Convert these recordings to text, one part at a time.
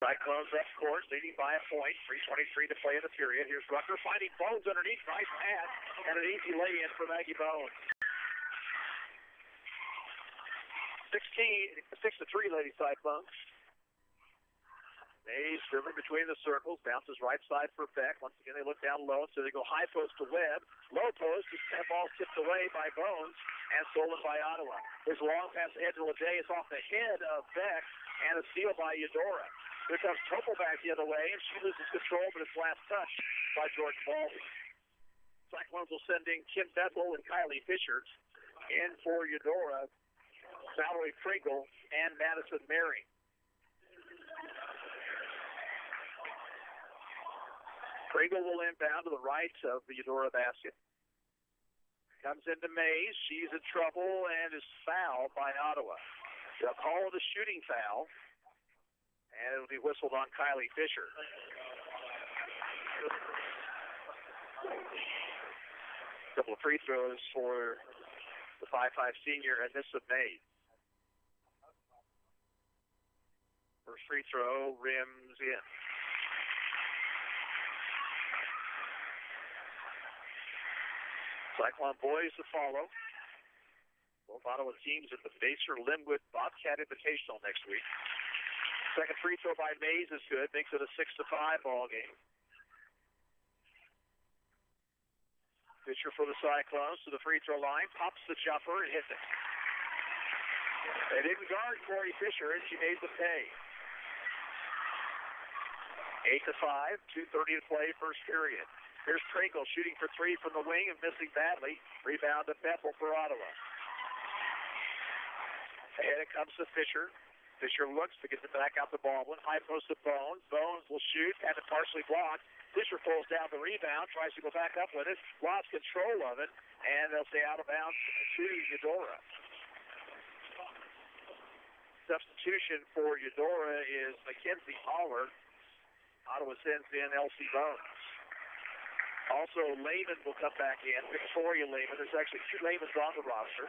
Cyclones up court, leading by a point. 3:23 to play in the period. Here's Rucker finding Bones underneath. Nice pass and an easy lay-in for Maggie Bones. 6-3, Lady Cyclones. Mays dribbling between the circles, bounces right side for Beck. Once again, they look down low, so they go high post to Webb. Low post, the ball tipped away by Bones and stolen by Ottawa. His long pass ahead to Ledet is off the head of Beck and a steal by Eudora. Here comes Topol back the other way, and she loses control, but it's last touched by George Baldy. Cyclones will send in Kim Bethel and Kylie Fisher. In for Eudora, Valerie Pringle and Madison Mary. Pringle will inbound to the right of the Eudora basket. Comes into Mays. She's in trouble and is fouled by Ottawa. They'll call it a shooting foul, and it'll be whistled on Kylie Fisher. A couple of free throws for the 5'5 senior and this of Mays. First free throw rims in. Cyclone boys to follow. Both Ottawa teams at the Baser Linwood Bobcat Invitational next week. Second free throw by Mays is good. Makes it a 6-5 ball game. Fisher for the Cyclones to the free throw line. Pops the jumper and hits it. They didn't guard Corey Fisher, and she made the pay. 8-5, 2:30 to play, first period. Here's Pringle shooting for three from the wing and missing badly. Rebound to Bethel for Ottawa. And it comes to Fisher. Fisher looks to get the back out to Baldwin. High post to Bones. Bones will shoot, had it partially blocked. Fisher pulls down the rebound, tries to go back up with it, lost control of it, and they'll say out of bounds to Eudora. Substitution for Eudora is Mackenzie Haller. Ottawa sends in Elsie Bones. Also, Lehman will come back in. Victoria Lehman. There's actually two Lehmans on the roster.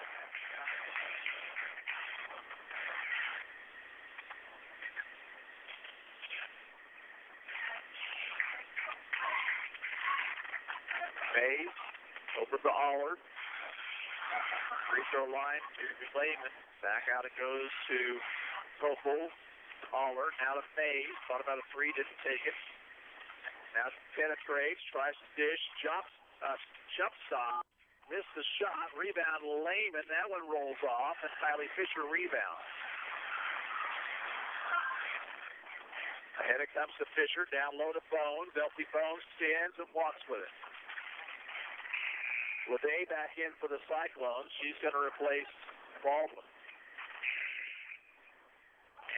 Mays over to Allard. Free throw line to Lehman. Back out it goes to Topol. Allard now to Mays. Thought about a three, didn't take it. Now penetrates, tries to dish, jump stop, missed the shot, rebound Lehman. That one rolls off, and Kylie Fisher rebounds. Ahead it comes to Fisher, down low to Bones. Elsie Bones stands and walks with it. Ledet back in for the Cyclones. She's going to replace Baldwin.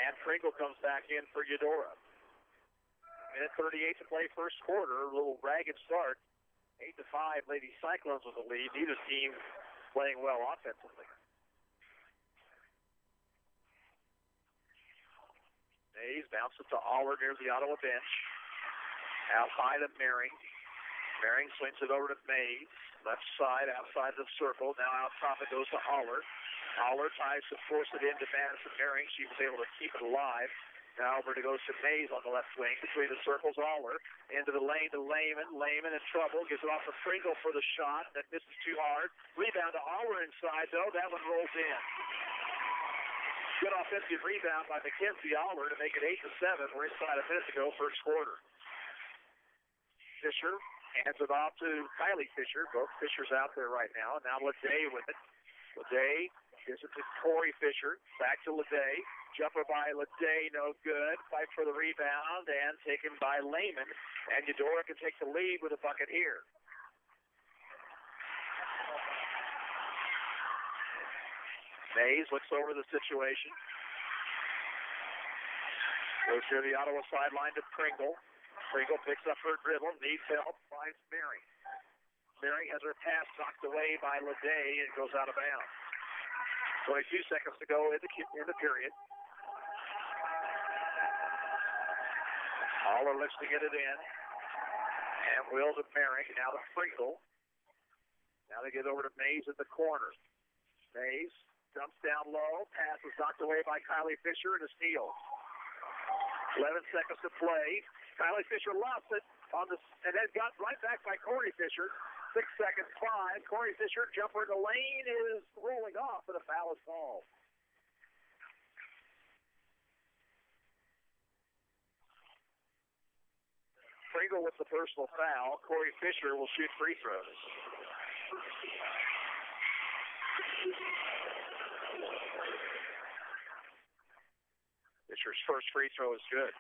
And Pringle comes back in for Eudora. Minute 38 to play first quarter. A little ragged start. 8-5, Lady Cyclones with the lead. Neither team playing well offensively. Mays bounces to Allard near the Ottawa bench. Out high to Mehring. Mehring swings it over to Mays. Left side, outside the circle. Now out top it goes to Allard. Allard tries to force it into Madison Mehring. She was able to keep it alive. Now over to goes to Mays on the left wing. Between the circles, Allard. Into the lane to Lehman. Lehman in trouble. Gives it off to Pringle for the shot. That misses too hard. Rebound to Allard inside, though. That one rolls in. Good offensive rebound by Mackenzie Allard to make it 8-7. We're inside a minute to go, first quarter. Fisher hands it off to Kylie Fisher. Both Fishers out there right now. Now Ledet with it. Ledet gives it to Corey Fisher. Back to Ledet. Jumper by Ledet, no good. Fight for the rebound and taken by Lehman. And Eudora can take the lead with a bucket here. Mays looks over the situation. Goes to the Ottawa sideline to Pringle. Pringle picks up her dribble, needs help, finds Mehring. Mehring has her pass knocked away by Ledet and goes out of bounds. 22 seconds to go in the period. Haller looks to get it in. And will to Mehring, now to Pringle. Now they get over to Mays in the corner. Mays dumps down low, pass is knocked away by Kylie Fisher and a steal. 11 seconds to play. Kylie Fisher lost it and then got right back by Corey Fisher. 6 seconds, 5. Corey Fisher, jumper in the lane, is rolling off, and a foul is called. Pringle with the personal foul. Corey Fisher will shoot free throws. Fisher's first free throw is good.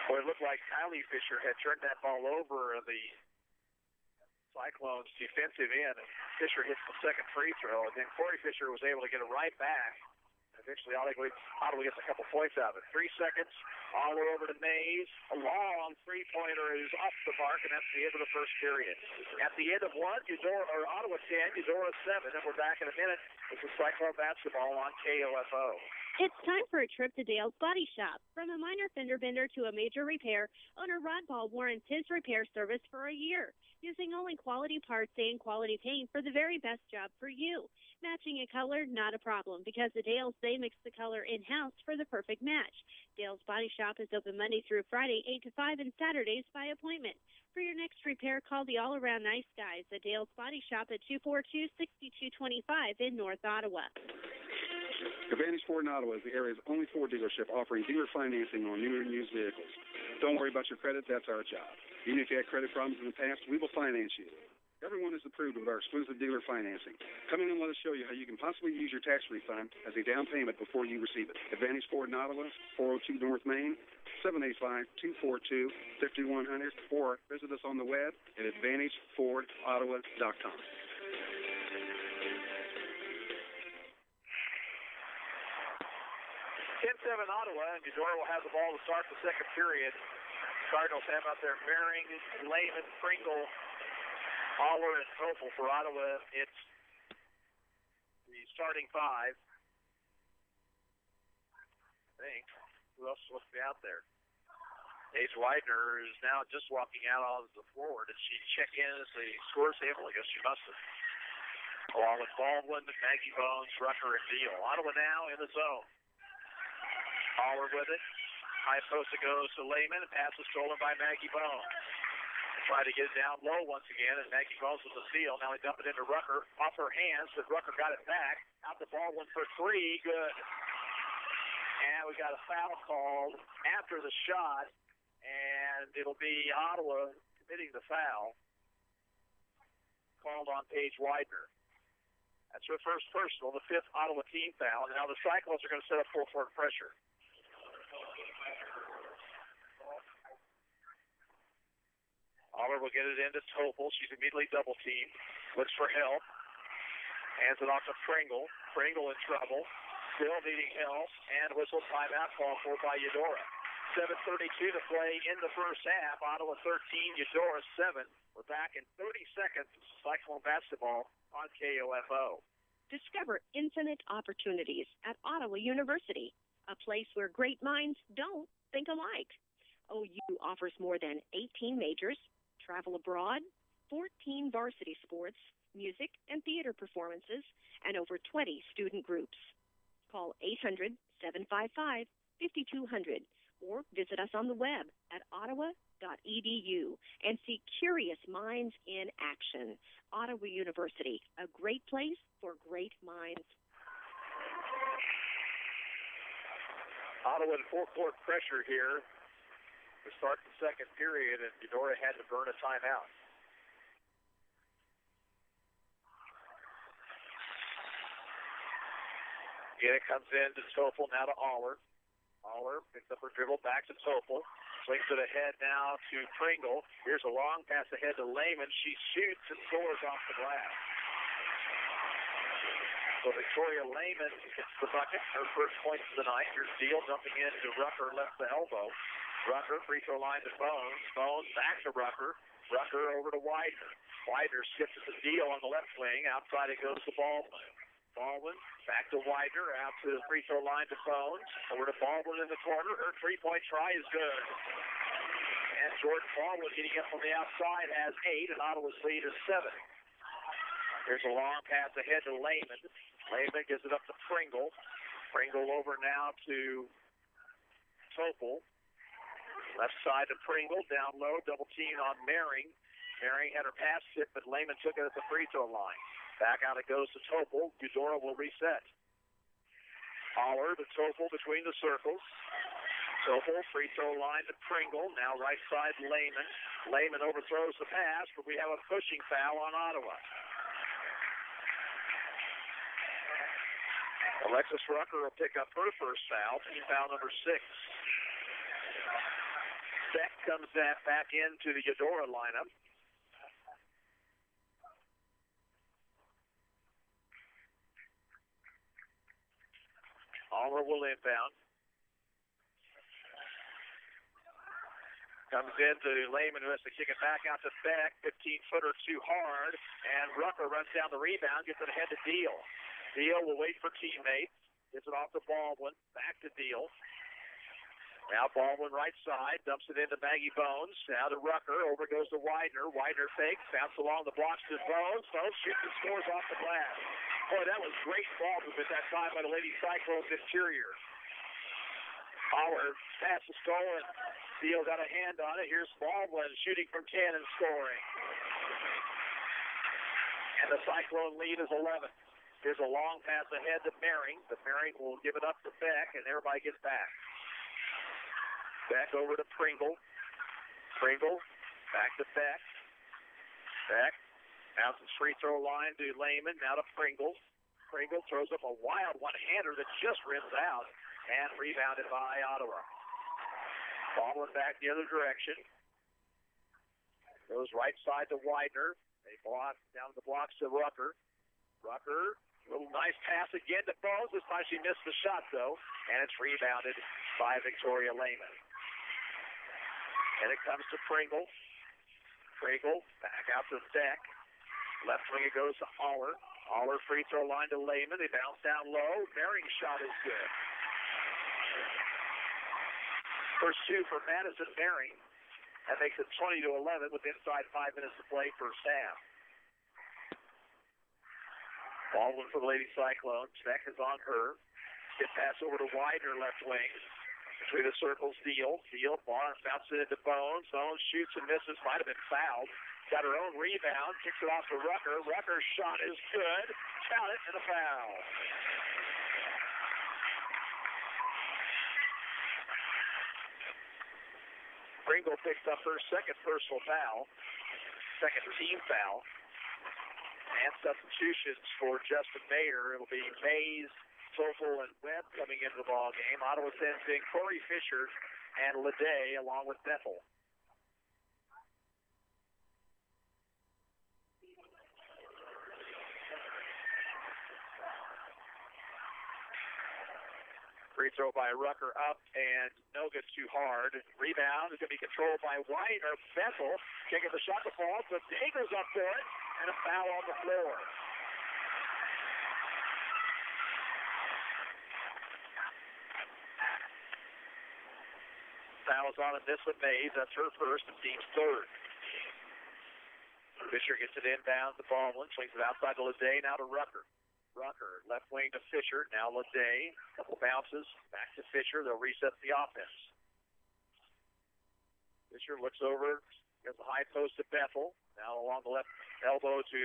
Well, it looked like Kylie Fisher had turned that ball over in the Cyclones' defensive end. Fisher hits the second free throw, and then Corey Fisher was able to get it right back. Eventually, Ottawa gets a couple points out of it. 3 seconds, all the way over to Mays. A long three-pointer is off the mark, and that's the end of the first period. At the end of one, Ottawa 10, Eudora 7, and we're back in a minute. This is Cyclone basketball on KOFO. It's time for a trip to Dale's Body Shop. From a minor fender bender to a major repair, owner Rod Ball warrants his repair service for a year, using only quality parts and quality paint for the very best job for you. Matching a color, not a problem, because at Dale's, they mix the color in-house for the perfect match. Dale's Body Shop is open Monday through Friday, 8 to 5, and Saturdays by appointment. For your next repair, call the all-around nice guys at Dale's Body Shop at 242-6225 in North Ottawa. Advantage Ford in Ottawa is the area's only Ford dealership offering dealer financing on new and used vehicles. Don't worry about your credit, that's our job. Even if you had credit problems in the past, we will finance you. Everyone is approved with our exclusive dealer financing. Come in and let us show you how you can possibly use your tax refund as a down payment before you receive it. Advantage Ford in Ottawa, 402 North Main, 785-242-5100, or visit us on the web at AdvantageFordOttawa.com. 10-7 Ottawa, and Eudora will have the ball to start the second period. Cardinals have out there Mehring, Lehman, Pringle, Aller, and Topel for Ottawa. It's the starting five. I think. Who else is supposed to be out there? Paige Widener is now just walking out on the floor. Did she check in as the score table? I guess she must have. Along with Baldwin, Maggie Bones, Rucker, and Deal. Ottawa now in the zone. Aller with it. High post it goes to Lehman. Pass is stolen by Maggie Bones. Try to get it down low once again, and Maggie Bones with the steal. Now they dump it into Rucker. Off her hands, but Rucker got it back. Out the ball, one for three. Good. And we got a foul called after the shot, and it'll be Ottawa committing the foul. Called on Paige Widener. That's her first personal, the fifth Ottawa team foul. And now the Cyclones are going to set up full court pressure. Aller will get it into Topel. She's immediately double teamed. Looks for help. Hands it off to Pringle. Pringle in trouble. Still needing help. And whistle timeout call for by Eudora. 7:32 to play in the first half. Ottawa 13, Eudora 7. We're back in 30 seconds. Cyclone basketball on KOFO. Discover infinite opportunities at Ottawa University, a place where great minds don't think alike. OU offers more than 18 majors, travel abroad, 14 varsity sports, music and theater performances, and over 20 student groups. Call 800-755-5200 or visit us on the web at ottawa.edu and see curious minds in action. Ottawa University, a great place for great minds. Ottawa in full court pressure here to start the second period, and Eudora had to burn a timeout. Again, it comes in to Topel, now to Aller. Aller picks up her dribble, back to Topel. Swings it ahead now to Pringle. Here's a long pass ahead to Lehman. She shoots and scores off the glass. So Victoria Lehman gets the bucket, her first points of the night. Here's Deal jumping in to Rucker, left the elbow. Rucker, free throw line to Bones. Bones back to Rucker. Rucker over to Widener. Widener skips at the Deal on the left wing. Outside it goes to Baldwin. Baldwin back to Widener. Out to the free throw line to Bones. Over to Baldwin in the corner. Her three-point try is good. And Jordan Baldwin getting up from the outside has 8, and Ottawa's lead is 7. There's a long pass ahead to Lehman. Lehman gives it up to Pringle. Pringle over now to Topol. Left side to Pringle, down low, double team on Mehring. Mehring had her pass hit, but Lehman took it at the free throw line. Back out it goes to Topol. Eudora will reset. Holler to Topol between the circles. Topol, free throw line to Pringle. Now right side Lehman. Lehman overthrows the pass, but we have a pushing foul on Ottawa. Alexis Rucker will pick up her first foul, team foul number 6. Beck comes back into the Eudora lineup. Allmer will inbound. Comes into Lehman, who has to kick it back out to Beck. 15-footer too hard, and Rucker runs down the rebound, gets it ahead to Deal. Deal will wait for teammates. Gets it off to Baldwin. Back to Deal. Now Baldwin right side. Dumps it into Maggie Bones. Now to Rucker. Over goes to Widener. Widener fakes. Bounce along the blocks to Bones. Bones shoots and scores off the glass. Boy, that was great ball movement that time by the Lady Cyclones interior. Howard pass is stolen. Deal got a hand on it. Here's Baldwin shooting from 10 and scoring. And the Cyclone lead is 11. Here's a long pass ahead to Mehring, but Mehring will give it up to Beck, and everybody gets back. Beck over to Pringle. Pringle back to Beck. Beck bounces free throw line to Lehman, now to Pringle. Pringle throws up a wild one-hander that just rims out and rebounded by Ottawa. Baldwin back the other direction. Goes right side to Widener. They block down the blocks to Rucker. Rucker, little nice pass again to Bones. This time she missed the shot, though, and it's rebounded by Victoria Lehman. And it comes to Pringle. Pringle back out to Beck. Left wing it goes to Aller. Aller free throw line to Lehman. They bounce down low. Mehring's shot is good. First two for Madison Mehring. That makes it 20-11 with inside 5 minutes to play first half. Baldwin for the Lady Cyclones. Beck is on her. Get pass over to Widener left wing. Between the circles, Deal. Deal, bounces it into Bones. Bones shoots and misses. Might have been fouled. Got her own rebound. Kicks it off to Rucker. Rucker's shot is good. Count it and a foul. Pringle picks up her second personal foul. Second team foul. And substitutions for Justin Mayer. It'll be Mays, Topol, and Webb coming into the ball game. Ottawa sends in Corey Fisher and Leday along with Bethel. Free throw by Rucker up, and no good, too hard. Rebound is going to be controlled by Widener. Bethel taking the shot to fall, but Day goes up for it, and a foul on the floor. Foul is on Alyssa Mays. That's her first and team's third. Fisher gets it inbound to Baldwin. Swings it outside to Leday, now to Rucker. Rucker, left wing to Fisher. Now Leday. Couple bounces. Back to Fisher. They'll reset the offense. Fisher looks over. Gets the high post to Bethel. Now along the left elbow to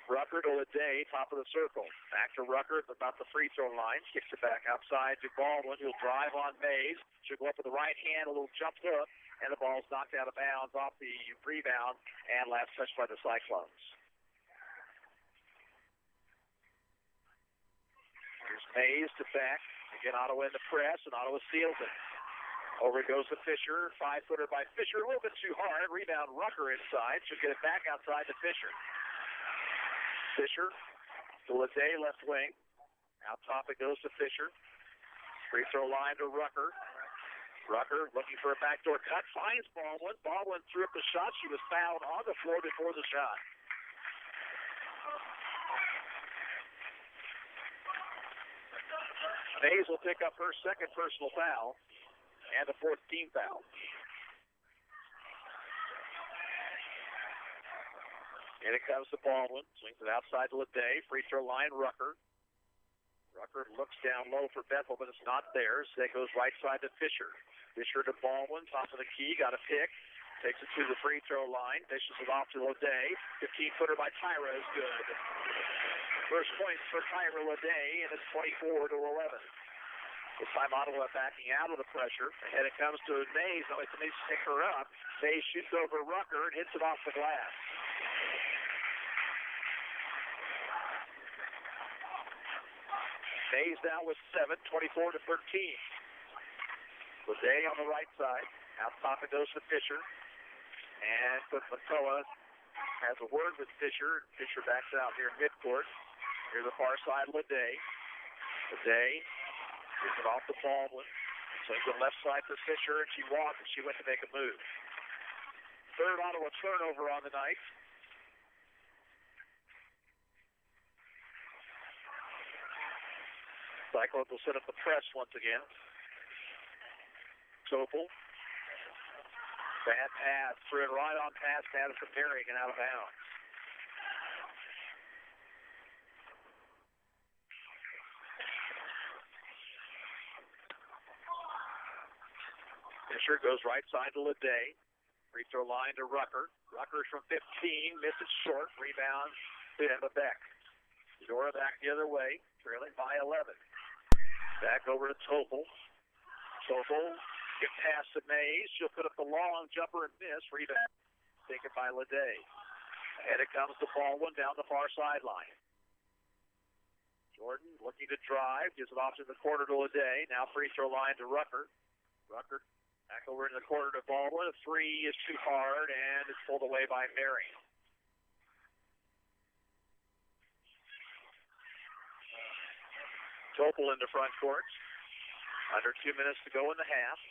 Rucker to Leday, top of the circle. Back to Rucker at about the free throw line. Kicks it back outside to Baldwin. He'll drive on Mays. She'll go up with the right hand, a little jump hook, and the ball's knocked out of bounds off the rebound and last touched by the Cyclones. Here's Mays to Beck. Again, Ottawa in the press, and Ottawa seals it. Over it goes to Fisher. 5-footer by Fisher. A little bit too hard. Rebound Rucker inside. She'll get it back outside to Fisher. Fisher to Leday, left wing. Out top it goes to Fisher. Free throw line to Rucker. Rucker looking for a backdoor cut. Finds Baldwin. Baldwin threw up the shot. She was fouled on the floor before the shot. Mays will pick up her second personal foul and the fourth team foul. And it comes to Baldwin. Swings it outside to Leday. Free throw line, Rucker. Rucker looks down low for Bethel, but it's not theirs. That goes right side to Fisher. Fisher to Baldwin, top of the key, got a pick. Takes it to the free throw line. Dishes it off to Leday. 15-footer by Tyra is good. First points for Tyra Leday, and it's 24-11. This time Ottawa backing out of the pressure. And it comes to Mays. Oh, it's Mays to pick her up. Mays shoots over Rucker and hits it off the glass. Mays now with 7, 24-13. Leday on the right side. Out top it goes to Fisher. And McCullough has a word with Fisher. Fisher backs out here in midcourt. Here's the far side, Leday. Leday gives it off to Baldwin. Swings the left side for Fisher, and she walked, and she went to make a move. Third Ottawa turnover on the night. Cyclones will set up the press once again. Topel. Bad pass. Threw it right on past Madison Marion and out of bounds. Fisher goes right side to Leday. Free throw line to Rucker. Rucker from 15. Misses short. Rebound to Emma Beck. Eudora back the other way. Trailing by 11. Back over to Topel. Topel get past to Mays. She'll put up the long jumper and miss. Rebound taken by Leday. And it comes to Baldwin down the far sideline. Jordan looking to drive. Gives it off to the corner to Leday. Now free throw line to Rucker. Rucker back over in the corner to Baldwin. A three is too hard, and it's pulled away by Marion. Topel into front court. Under 2 minutes to go in the half.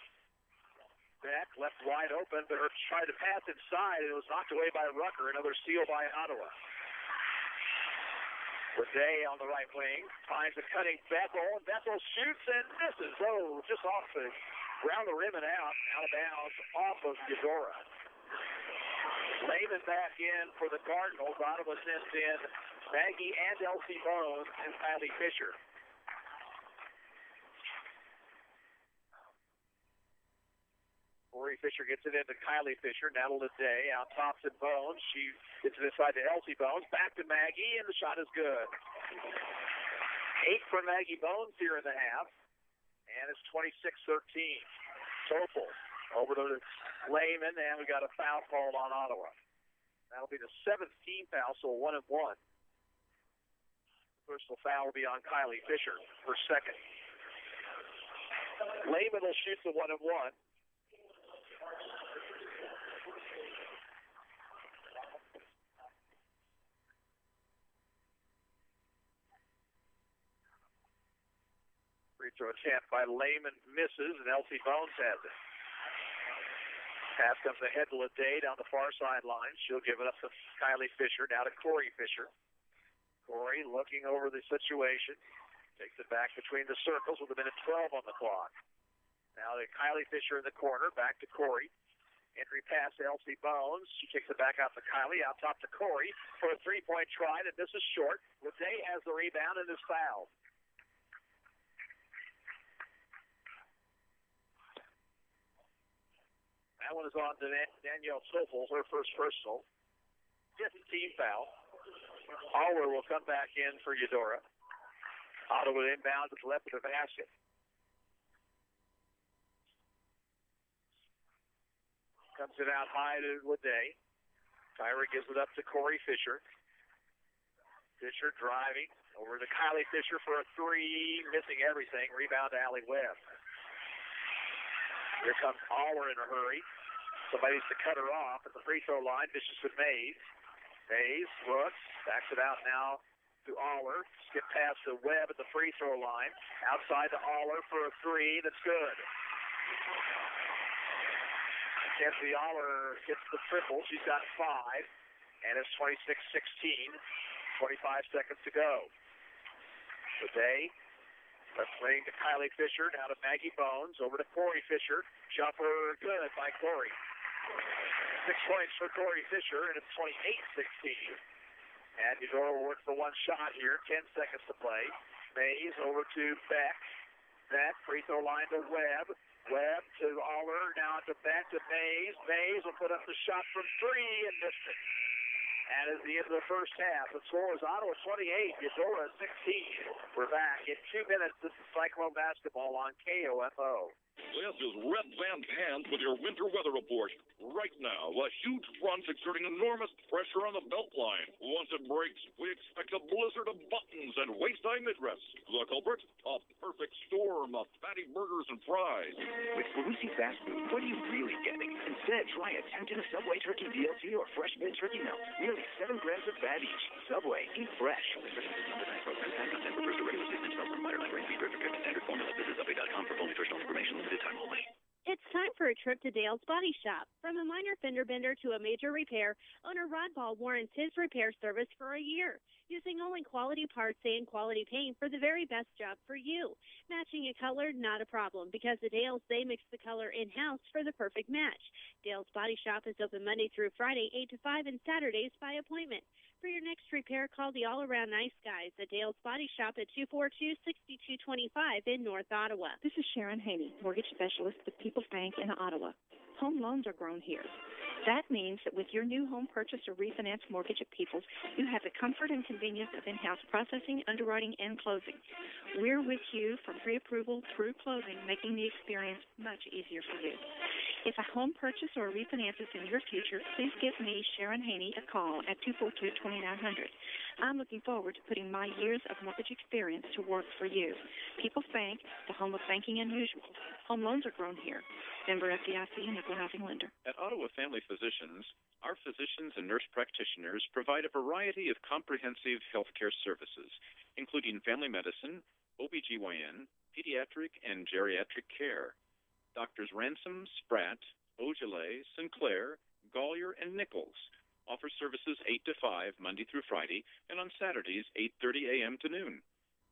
Beck left wide open, but tried to pass inside, and it was knocked away by Rucker. Another steal by Ottawa. Leday on the right wing finds a cutting Bethel, and Bethel shoots and misses. Oh, just off the around the rim and out of bounds, off of Eudora. Lehman back in for the Cardinals. Ottawa sends in Maggie and Elsie Bones and Kylie Fisher. Corey Fisher gets it into Kylie Fisher. Now to Leday. Out top to Bones. She gets it inside to Elsie Bones. Back to Maggie, and the shot is good. 8 for Maggie Bones here in the half. And it's 26-13. Topel over to Lehman, and we got a foul called on Ottawa. That'll be the 7th team foul, so 1 and 1. Personal foul will be on Kylie Fisher for second. Lehman will shoot the 1 and 1. Free throw attempt by Lehman misses, and Elsie Bones has it. Pass comes ahead to Leday down the far sideline. She'll give it up to Kylie Fisher, now to Corey Fisher. Corey looking over the situation. Takes it back between the circles with a minute 12 on the clock. Now to Kylie Fisher in the corner, back to Corey. Entry pass to Elsie Bones. She kicks it back out to Kylie, out top to Corey for a three-point try, and this is short. Leday has the rebound and is fouled. That one is on to Danielle Topel, her first personal. 5th team foul. Aller will come back in for Eudora. Ottawa inbound to the left of the basket. Comes it out high to Leday. Tyra gives it up to Corey Fisher. Fisher driving over to Kylie Fisher for a three, missing everything. Rebound to Allie Webb. Here comes Aller in a hurry. Somebody's to cut her off at the free throw line. Dishes to Mays. Mays looks, backs it out now to Aller. Skip past to Webb at the free throw line. Outside to Aller for a three. That's good. Mackenzie Aller gets the triple. She's got 5. And it's 26-16. 25 seconds to go. Leday. Left wing to Kylie Fisher, now to Maggie Bones, over to Corey Fisher. Jumper good by Corey. 6 points for Corey Fisher, and it's 28-16. And Eudora will work for one shot here, 10 seconds to play. Mays over to Beck. Beck, free throw line to Webb. Webb to Aller, now to Beck to Mays. Mays will put up the shot from three and missed it. And at the end of the first half, the score is Ottawa 28, Eudora 16. We're back in 2 minutes. This is Cyclone Basketball on KOFO. This is Red Van Pants with your winter weather report. Right now, a huge front exerting enormous pressure on the belt line. Once it breaks, we expect a blizzard of buttons and waist-high midriffs. The culprit? A perfect storm of fatty burgers and fries. With Barusi Fast Food, what are you really getting? Instead, try a 10 a Subway Turkey BLT or fresh mid turkey melt. Nearly 7 grams of fat each. Subway, eat fresh. It's time for a trip to Dale's Body Shop. From a minor fender bender to a major repair, owner Rod Ball warrants his repair service for a year, using only quality parts and quality paint for the very best job for you. Matching a color, not a problem, because at Dale's, they mix the color in-house for the perfect match. Dale's Body Shop is open Monday through Friday, 8 to 5, and Saturdays by appointment. For your next repair, call the all-around nice guys at Dale's Body Shop at 242-6225 in North Ottawa. This is Sharon Haney, mortgage specialist with People's Bank in Ottawa. Home loans are grown here. That means that with your new home purchase or refinance mortgage at People's, you have the comfort and convenience of in-house processing, underwriting, and closing. We're with you from pre-approval through closing, making the experience much easier for you. If a home purchase or a refinance is in your future, please give me, Sharon Haney, a call at 242-2900. I'm looking forward to putting my years of mortgage experience to work for you. People's Bank, the home of banking unusual. Home loans are grown here. Member FDIC and equal housing lender. At Ottawa Family Physicians, our physicians and nurse practitioners provide a variety of comprehensive healthcare services, including family medicine, OBGYN, pediatric, and geriatric care. Doctors Ransom, Spratt, Ogilvy, Sinclair, Gollier, and Nichols offer services 8 to 5 Monday through Friday, and on Saturdays 8:30 a.m. to noon.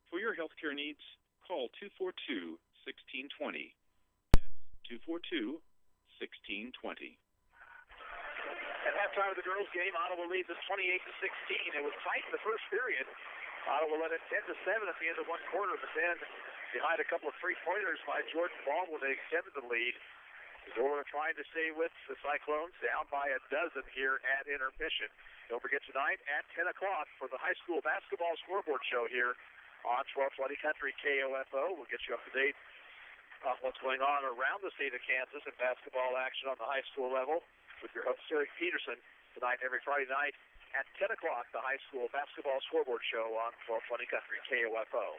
For your healthcare needs, call 242-1620. That's 242-1620. At halftime of the girls' game, Ottawa leads us 28-16. It was tight in the first period. Ottawa led it 10-7 at the end of one quarter, but then behind a couple of three-pointers by Jordan Baldwin, they extended the lead. Eudora trying to stay with the Cyclones, down by a dozen here at intermission. Don't forget tonight at 10 o'clock for the high school basketball scoreboard show here on 1220 Country KOFO. We'll get you up to date on what's going on around the state of Kansas in basketball action on the high school level with your host, Eric Peterson, tonight and every Friday night at 10 o'clock, the high school basketball scoreboard show on 1220 Country KOFO.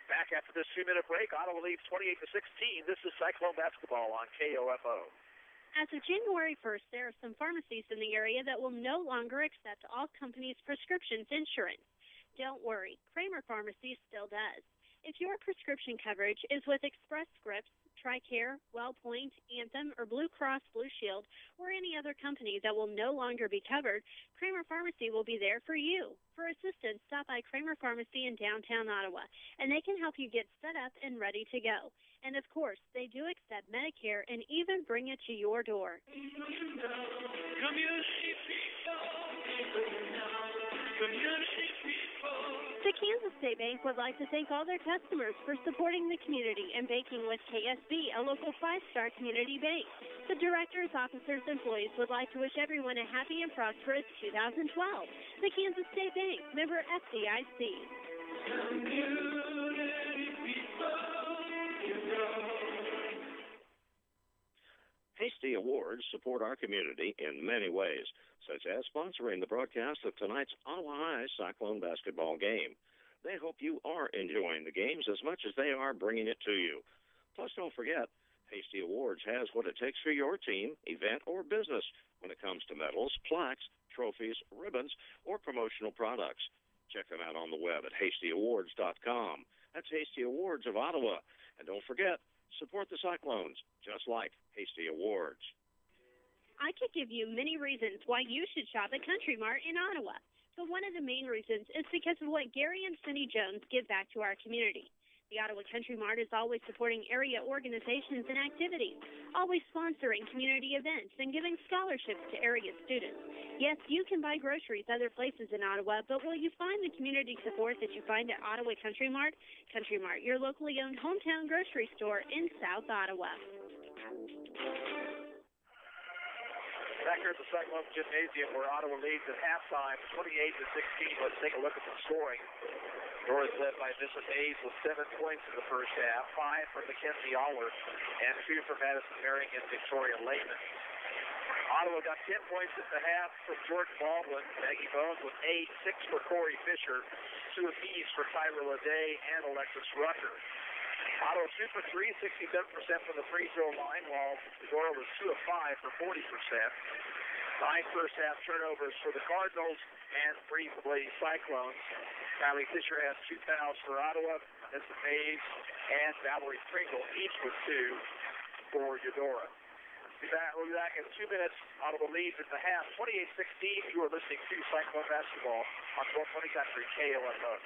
Back after this 2-minute break, Ottawa leads 28-16. This is Cyclone Basketball on KOFO. As of January 1st, there are some pharmacies in the area that will no longer accept all companies' prescriptions insurance. Don't worry, Kramer Pharmacy still does. If your prescription coverage is with Express Scripts, TRICARE, WellPoint, Anthem, or Blue Cross Blue Shield, or any other company that will no longer be covered, Kramer Pharmacy will be there for you. For assistance, stop by Kramer Pharmacy in downtown Ottawa, and they can help you get set up and ready to go. And of course, they do accept Medicare and even bring it to your door. The Kansas State Bank would like to thank all their customers for supporting the community and banking with KSB, a local 5-star community bank. The directors, officers, and employees would like to wish everyone a happy and prosperous 2012. The Kansas State Bank, member FDIC. Hasty Awards support our community in many ways, such as sponsoring the broadcast of tonight's Ottawa High Cyclone basketball game. They hope you are enjoying the games as much as they are bringing it to you. Plus, don't forget, Hasty Awards has what it takes for your team, event, or business when it comes to medals, plaques, trophies, ribbons, or promotional products. Check them out on the web at hastyawards.com. That's Hasty Awards of Ottawa. And don't forget, support the Cyclones, just like Hasty Awards. I could give you many reasons why you should shop at Country Mart in Ottawa, but one of the main reasons is because of what Gary and Cindy Jones give back to our community. The Ottawa Country Mart is always supporting area organizations and activities, always sponsoring community events and giving scholarships to area students. Yes, you can buy groceries other places in Ottawa, but will you find the community support that you find at Ottawa Country Mart? Country Mart, your locally owned hometown grocery store in South Ottawa. Back here at the Cyclone Gymnasium, where Ottawa leads at halftime, 28-16. Let's take a look at the scoring. Eudora is led by Missa Mays with 7 points in the first half, 5 from Mackenzie Aller, and 2 from Madison Marion and Victoria Lehman. Ottawa got 10 points at the half from Jordan Baldwin, Maggie Bones with 8, 6 for Corey Fisher, 2 apiece for Tyler Leday and Alexis Rucker. Ottawa 2 for 3, 67% from the free throw line, while Eudora was 2 of 5 for 40%. 9 first half turnovers for the Cardinals and 3 for the Lady Cyclones. Kylie Fisher has 2 fouls for Ottawa, Missa Mays and Valerie Pringle, each with 2 for Eudora. We'll be back in 2 minutes. Ottawa leads at the half, 28-16. You are listening to Cyclone Basketball on 1220 Country KOFO.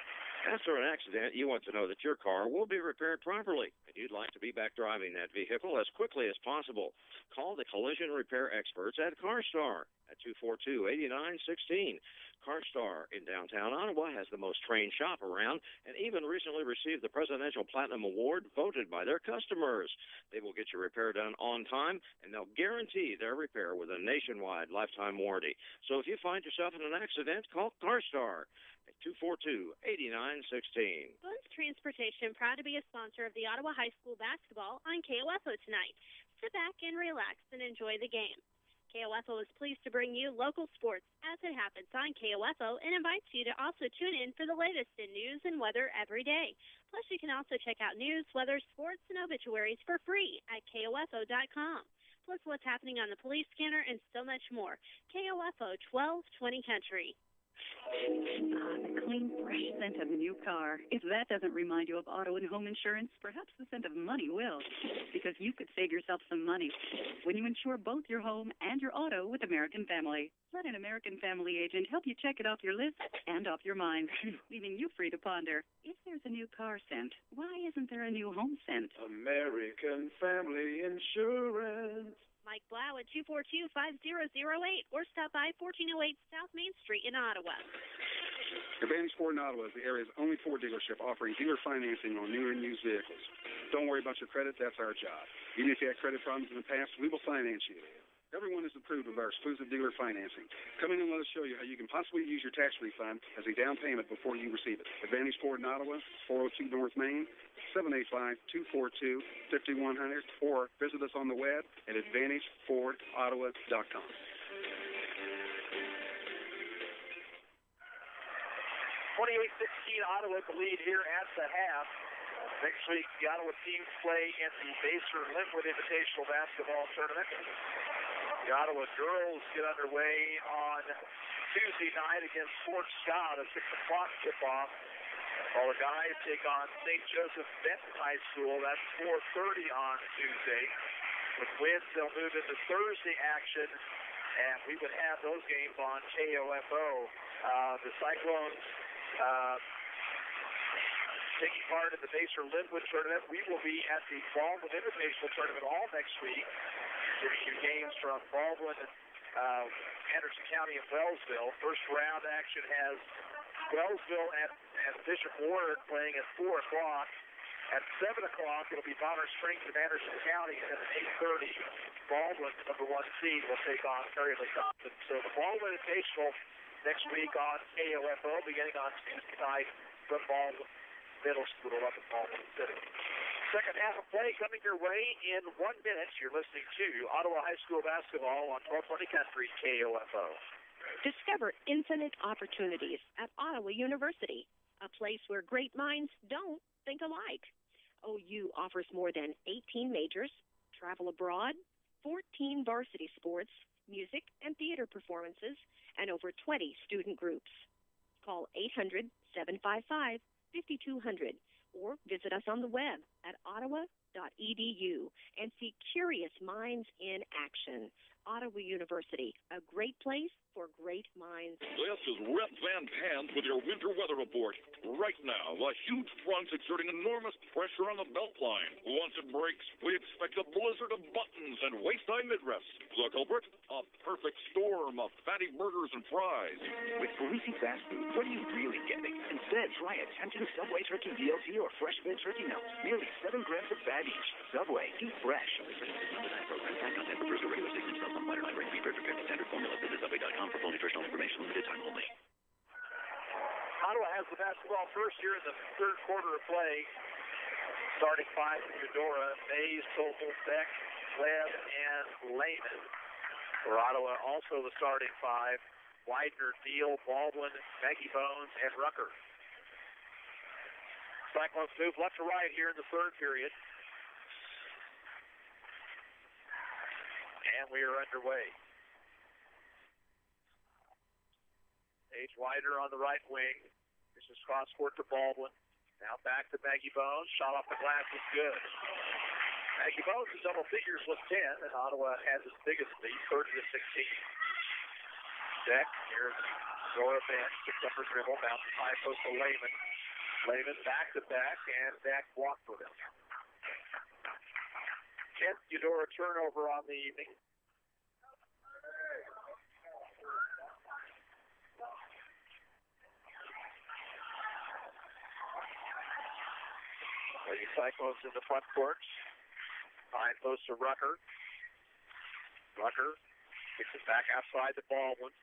After an accident, you want to know that your car will be repaired properly, and you'd like to be back driving that vehicle as quickly as possible. Call the collision repair experts at CarStar at 242-8916. CarStar in downtown Ottawa has the most trained shop around and even recently received the Presidential Platinum Award voted by their customers. They will get your repair done on time, and they'll guarantee their repair with a nationwide lifetime warranty. So if you find yourself in an accident, call CarStar at 242-8916. Bones Transportation, proud to be a sponsor of the Ottawa High School basketball on KOFO tonight. Sit back and relax and enjoy the game. KOFO is pleased to bring you local sports as it happens on KOFO and invites you to also tune in for the latest in news and weather every day. Plus, you can also check out news, weather, sports, and obituaries for free at KOFO.com. Plus, what's happening on the police scanner and so much more. KOFO 1220 Country. The clean, fresh scent of a new car. If that doesn't remind you of auto and home insurance, perhaps the scent of money will, because you could save yourself some money when you insure both your home and your auto with American Family. Let an American Family agent help you check it off your list and off your mind, leaving you free to ponder. If there's a new car scent, why isn't there a new home scent? American Family Insurance. Mike Blau at 242-5008 or stop by 1408 South Main Street in Ottawa. Advantage Ford in Ottawa is the area's only Ford dealership offering dealer financing on new and used vehicles. Don't worry about your credit, that's our job. Even if you had credit problems in the past, we will finance you. Everyone is approved of our exclusive dealer financing. Come in and let us show you how you can possibly use your tax refund as a down payment before you receive it. Advantage Ford in Ottawa, 402 North Main, 785-242-5100, or visit us on the web at AdvantageFordOttawa.com. 28-16, Ottawa the lead here at the half. Next week, the Ottawa teams play in the Baser-Linwood Invitational Basketball Tournament. The Ottawa girls get underway on Tuesday night against Fort Scott, a 6 o'clock tip-off. While the guys take on St. Joseph Benton High School. That's 4:30 on Tuesday. With wins, they'll move into Thursday action, and we would have those games on KOFO. The Cyclones taking part in the Baser-Linwood tournament. We will be at the Baldwin Invitational Tournament all next week, giving you games from Baldwin, Anderson County, and Wellsville. First round action has Wellsville and Bishop Warren playing at 4 o'clock. At 7 o'clock, it'll be Bonner Springs and Anderson County, and then at 8:30, Baldwin, number 1 seed, will take on Perry Lee Thompson. So the Baldwin Invitational next week on KOFO, beginning on Tuesday night from Baldwin Middle School up in Baldwin City. Second half of play coming your way in 1 minute. You're listening to Ottawa High School basketball on 1220 Country KOFO. Discover infinite opportunities at Ottawa University, a place where great minds don't think alike. OU offers more than 18 majors, travel abroad, 14 varsity sports, music and theater performances, and over 20 student groups. Call 800-755-5200 or visit us on the web at ottawa.edu and see curious minds in action. Ottawa University, a great place for great minds. This is Rep Van Pant with your winter weather report. Right now, a huge front exerting enormous pressure on the belt line. Once it breaks, we expect a blizzard of buttons and waist-high midrefs. The culprit? A perfect storm of fatty burgers and fries. With greasy fast food, what are you really getting? Instead, try a tempting Subway turkey BLT or fresh fed turkey melt. Nearly 7 grams of fat each. Subway, eat fresh. Program, fat content refers to regular statements, self on lighter ready prepared with standard formula. Visit subway.com for full nutritional information. Limited time only. Ottawa has the basketball first here in the third quarter of play. Starting five for Eudora, Mays, Topol, Beck, Webb, and Lehman. For Ottawa, also the starting five, Widener, Deal, Baldwin, Maggie Bones, and Rucker. Cyclones move left to right here in the third period. And we are underway. Paige Widener on the right wing. This is cross court to Baldwin. Now back to Maggie Bones. Shot off the glass is good. Maggie Bones in double figures with 10, and Ottawa has its biggest lead, 30-16. Beck, here's Dora Bench, picks up her dribble, bounces high post to Lehman. Lehman back to back, and Beck walked with him. 10th Eudora turnover on the evening. Lady Cyclones in the front court. High post to Rucker. Rucker kicks it back outside to Baldwin.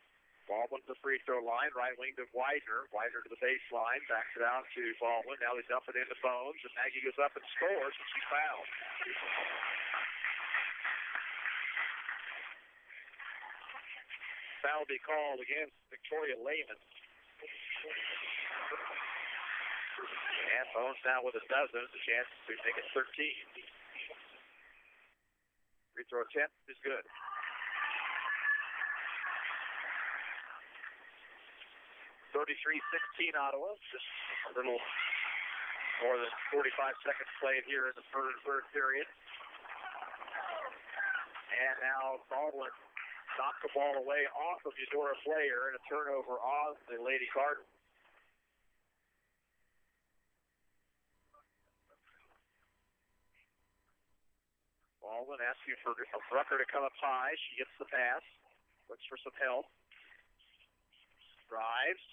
Baldwin to the free throw line. Right wing to Widener. Widener to the baseline. Backs it out to Baldwin. Now they dump it into Bones. And Maggie goes up and scores. And she fouled. Foul will be called against Victoria Lehman. And Bones now with a dozen. A chance to make it 13. Free throw attempt is good. (33-16) Ottawa. Just a little more than 45 seconds played here in the third period. And now Baldwin knocked the ball away off of Eudora player and a turnover on the Lady Cardinals. Baldwin asking for Rucker to come up high. She gets the pass. Looks for some help. Drives.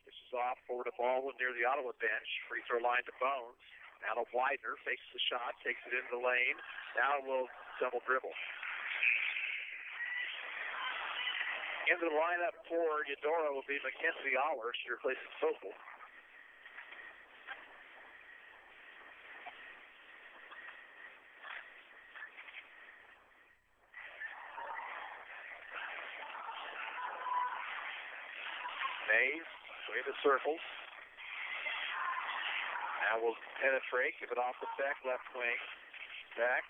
This is off forward to Baldwin near the Ottawa bench. Free throw line to Bones. Now to Widener. Fakes the shot. Takes it into the lane. Now we'll double dribble. Into the lineup for Eudora will be Mackenzie Aller. She replaces Topol. Mays, way the circles. Now we'll penetrate, give it off to Beck, left wing. Beck,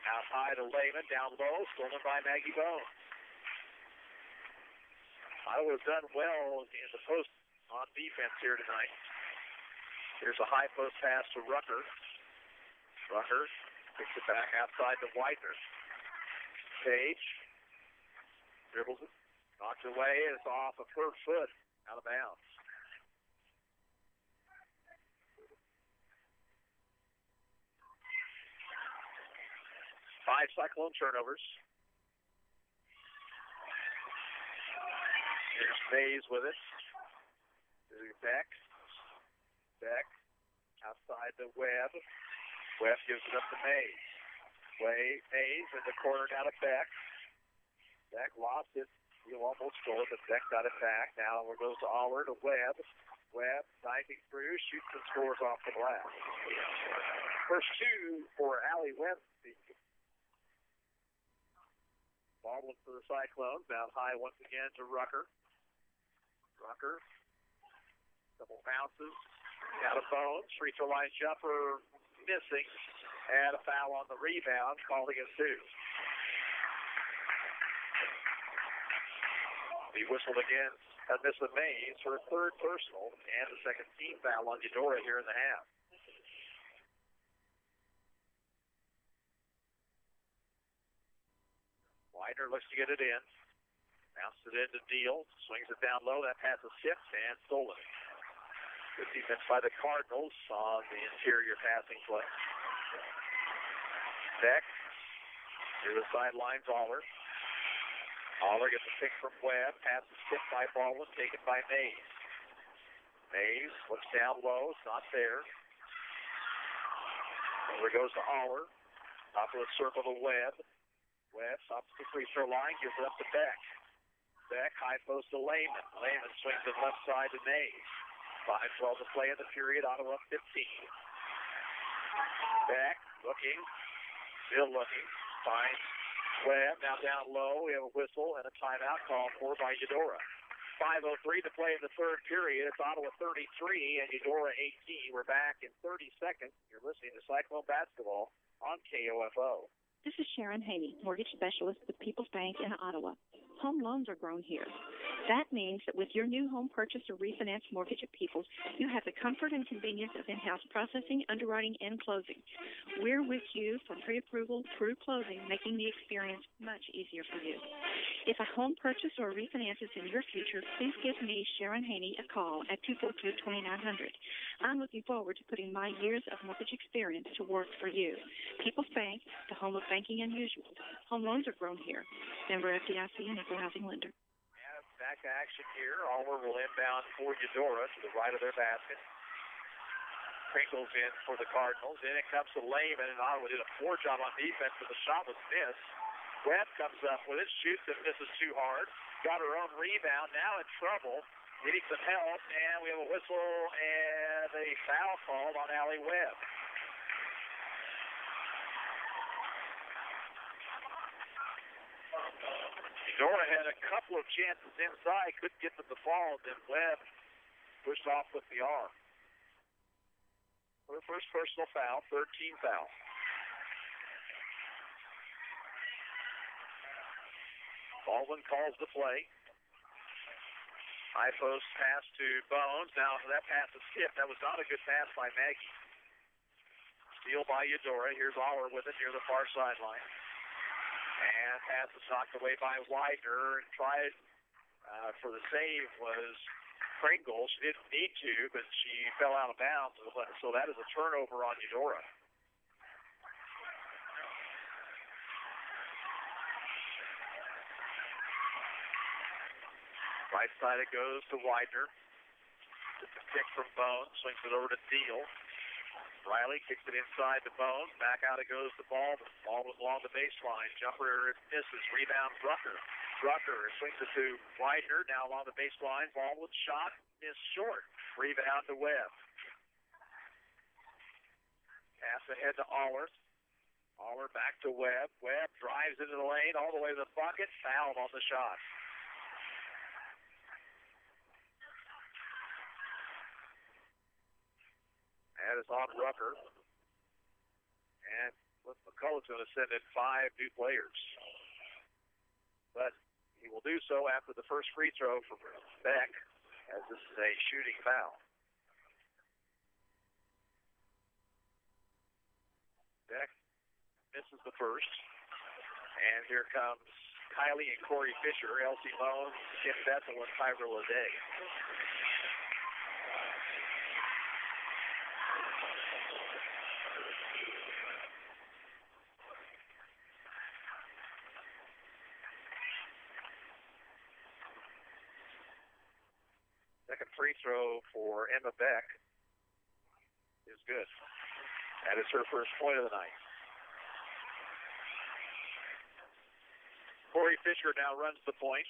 out high to Lehman, down low, stolen by Maggie Bones. Iowa's done well in the post on defense here tonight. Here's a high post pass to Rucker. Rucker picks it back outside to Widener. Page dribbles it, knocks it away, and it's off of her foot. Out of bounds. 5 Cyclone turnovers. Here's Mays with it. Here's Beck. Beck outside the Webb. Webb gives it up to Mays. Mays in the corner down to Beck. Beck lost it. He almost scored, but Beck got it back. Now it goes to Aller to Webb. Webb diving through, shoots and scores off the glass. First two for Allie Webb. Baldwin for the Cyclones. Down high once again to Rucker. Rucker. Double bounces. Out of Bones. Free throw line jumper missing. And a foul on the rebound, calling it 2. He whistled again at Missa Mays for a third personal and the second team foul on Eudora here in the half. Widener looks to get it in. Bounces it into Deal. Swings it down low. That pass is tipped and stolen. Good defense by the Cardinals on the interior passing play. Beck. Near the sidelines, Aller. Aller gets a pick from Webb. Pass is tipped by Baldwin. Taken by Mays. Mays looks down low. It's not there. Over goes to Aller. Top of the circle to Webb. Webb stops the free throw line. Gives it up to Beck. Beck, high post to Lehman. Lehman swings to the left side to Mays. 5:12 to play in the period. Ottawa 15. Beck looking. Still looking. Finds Webb. Now down low. We have a whistle and a timeout called for by Eudora. 5:03 to play in the third period. It's Ottawa 33 and Eudora 18. We're back in 30 seconds. You're listening to Cyclone Basketball on KOFO. This is Sharon Haney, mortgage specialist with People's Bank in Ottawa. Home loans are grown here. That means that with your new home purchase or refinance mortgage at People's, you have the comfort and convenience of in-house processing, underwriting, and closing. We're with you from pre-approval through closing, making the experience much easier for you. If a home purchase or refinance is in your future, please give me, Sharon Haney, a call at 242-2900. I'm looking forward to putting my years of mortgage experience to work for you. People's Bank, the home of banking unusual. Home loans are grown here. Member FDIC and equal housing lender. And back to action here. Aller will inbound for Eudora to the right of their basket. Crinkles in for the Cardinals. In it comes to Lehman, and Ottawa did a poor job on defense, but the shot was missed. Webb comes up with it, shoots and misses too hard. Got her own rebound, now in trouble. Needing some help, and we have a whistle and a foul called on Allie Webb. Eudora had a couple of chances inside, couldn't get them to fall, then Webb pushed off with the arm. For the first personal foul, 13 foul. Baldwin calls the play. High post pass to Bones. Now that pass is tipped. That was not a good pass by Maggie. Steal by Eudora. Here's Aller with it near the far sideline. And pass is knocked away by Widener. And tried for the save was Pringle. She didn't need to, but she fell out of bounds. So that is a turnover on Eudora. Right side it goes to Widener. Gets a kick from Bones. Swings it over to Deal. Riley kicks it inside to Bones. Back out it goes to Baldwin. Baldwin along the baseline. Jumper misses. Rebound Rucker. Rucker swings it to Widener. Now along the baseline. Baldwin shot. Missed short. Rebound to Webb. Pass ahead to Aller. Aller back to Webb. Webb drives into the lane all the way to the bucket. Fouled on the shot. That is on Rucker. And McCullough's going to send in 5 new players. But he will do so after the first free throw from Beck, as this is a shooting foul. Beck misses the first. And here comes Kylie and Corey Fisher, Elsie Moan, Kim Bethel, and Tyra Leday. Second free throw for Emma Beck is good. That is her first point of the night. Corey Fisher now runs the point.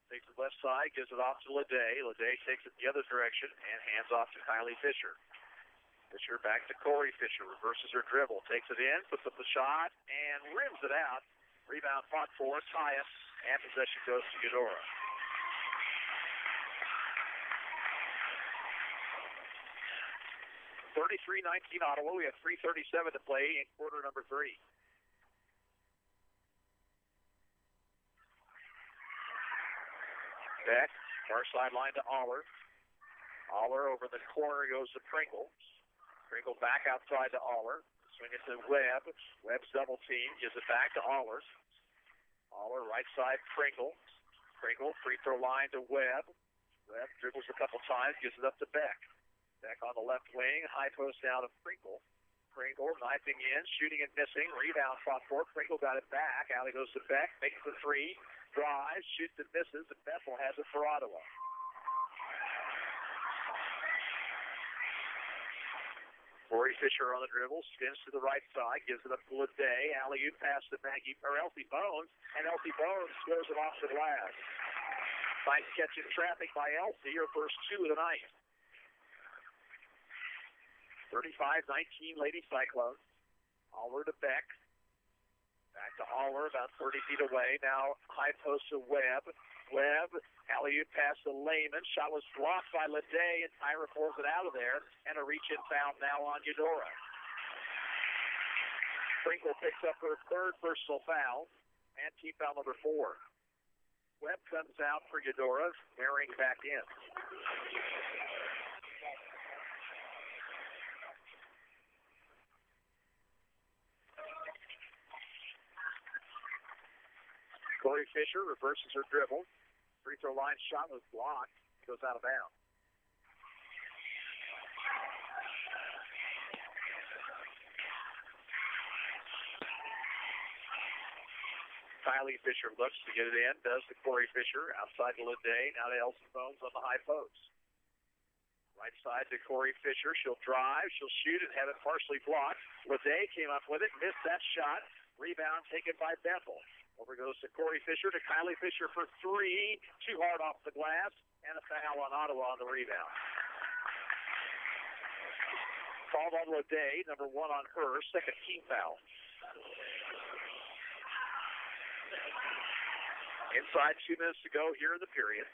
Takes the left side, gives it off to Leday. Leday takes it the other direction and hands off to Kylie Fisher. Fisher back to Corey Fisher. Reverses her dribble. Takes it in, puts up the shot, and rims it out. Rebound fought for Tyus, and possession goes to Eudora. 33-19 Ottawa. We have 3:37 to play in quarter number 3. Beck, far sideline to Aller. Aller over the corner goes to Pringle. Pringle back outside to Aller. Swing it to Webb. Webb's double team. Gives it back to Aller. Aller, right side, Pringle. Pringle, free throw line to Webb. Webb dribbles a couple times, gives it up to Beck. Beck on the left wing, high post down to Pringle. Pringle knifing in, shooting and missing. Rebound fought for. Pringle got it back. Alley goes to Beck, makes the three. Drives, shoots and misses, and Bethel has it for Ottawa. Corey Fisher on the dribble, spins to the right side, gives it up to Leday. Alley-oop pass to Elsie Bones, and Elsie Bones scores it off the glass. Nice catch in traffic by Elsie, her first two of the night. 35-19 Lady Cyclones. Aller to Beck. Back to Aller, about 30 feet away. Now high post to Webb. Webb, alley-oop pass to Lehman. Shot was blocked by Leday, and Tyra pulls it out of there. And a reach-in foul now on Eudora. Sprinkle picks up her third personal foul, and team foul number 4. Webb comes out for Eudora, Herring back in. Corey Fisher reverses her dribble. Free throw line shot was blocked. Goes out of bounds. Kylie Fisher looks to get it in. Does to Corey Fisher. Outside to Leday. Now to Elsie Bones on the high post. Right side to Corey Fisher. She'll drive. She'll shoot and have it partially blocked. Leday came up with it. Missed that shot. Rebound taken by Bethel. Over goes to Corey Fisher, to Kylie Fisher for three. Too hard off the glass, and a foul on Ottawa on the rebound. Called on Leday, number 1 on her, second team foul. Inside 2 minutes to go here in the period.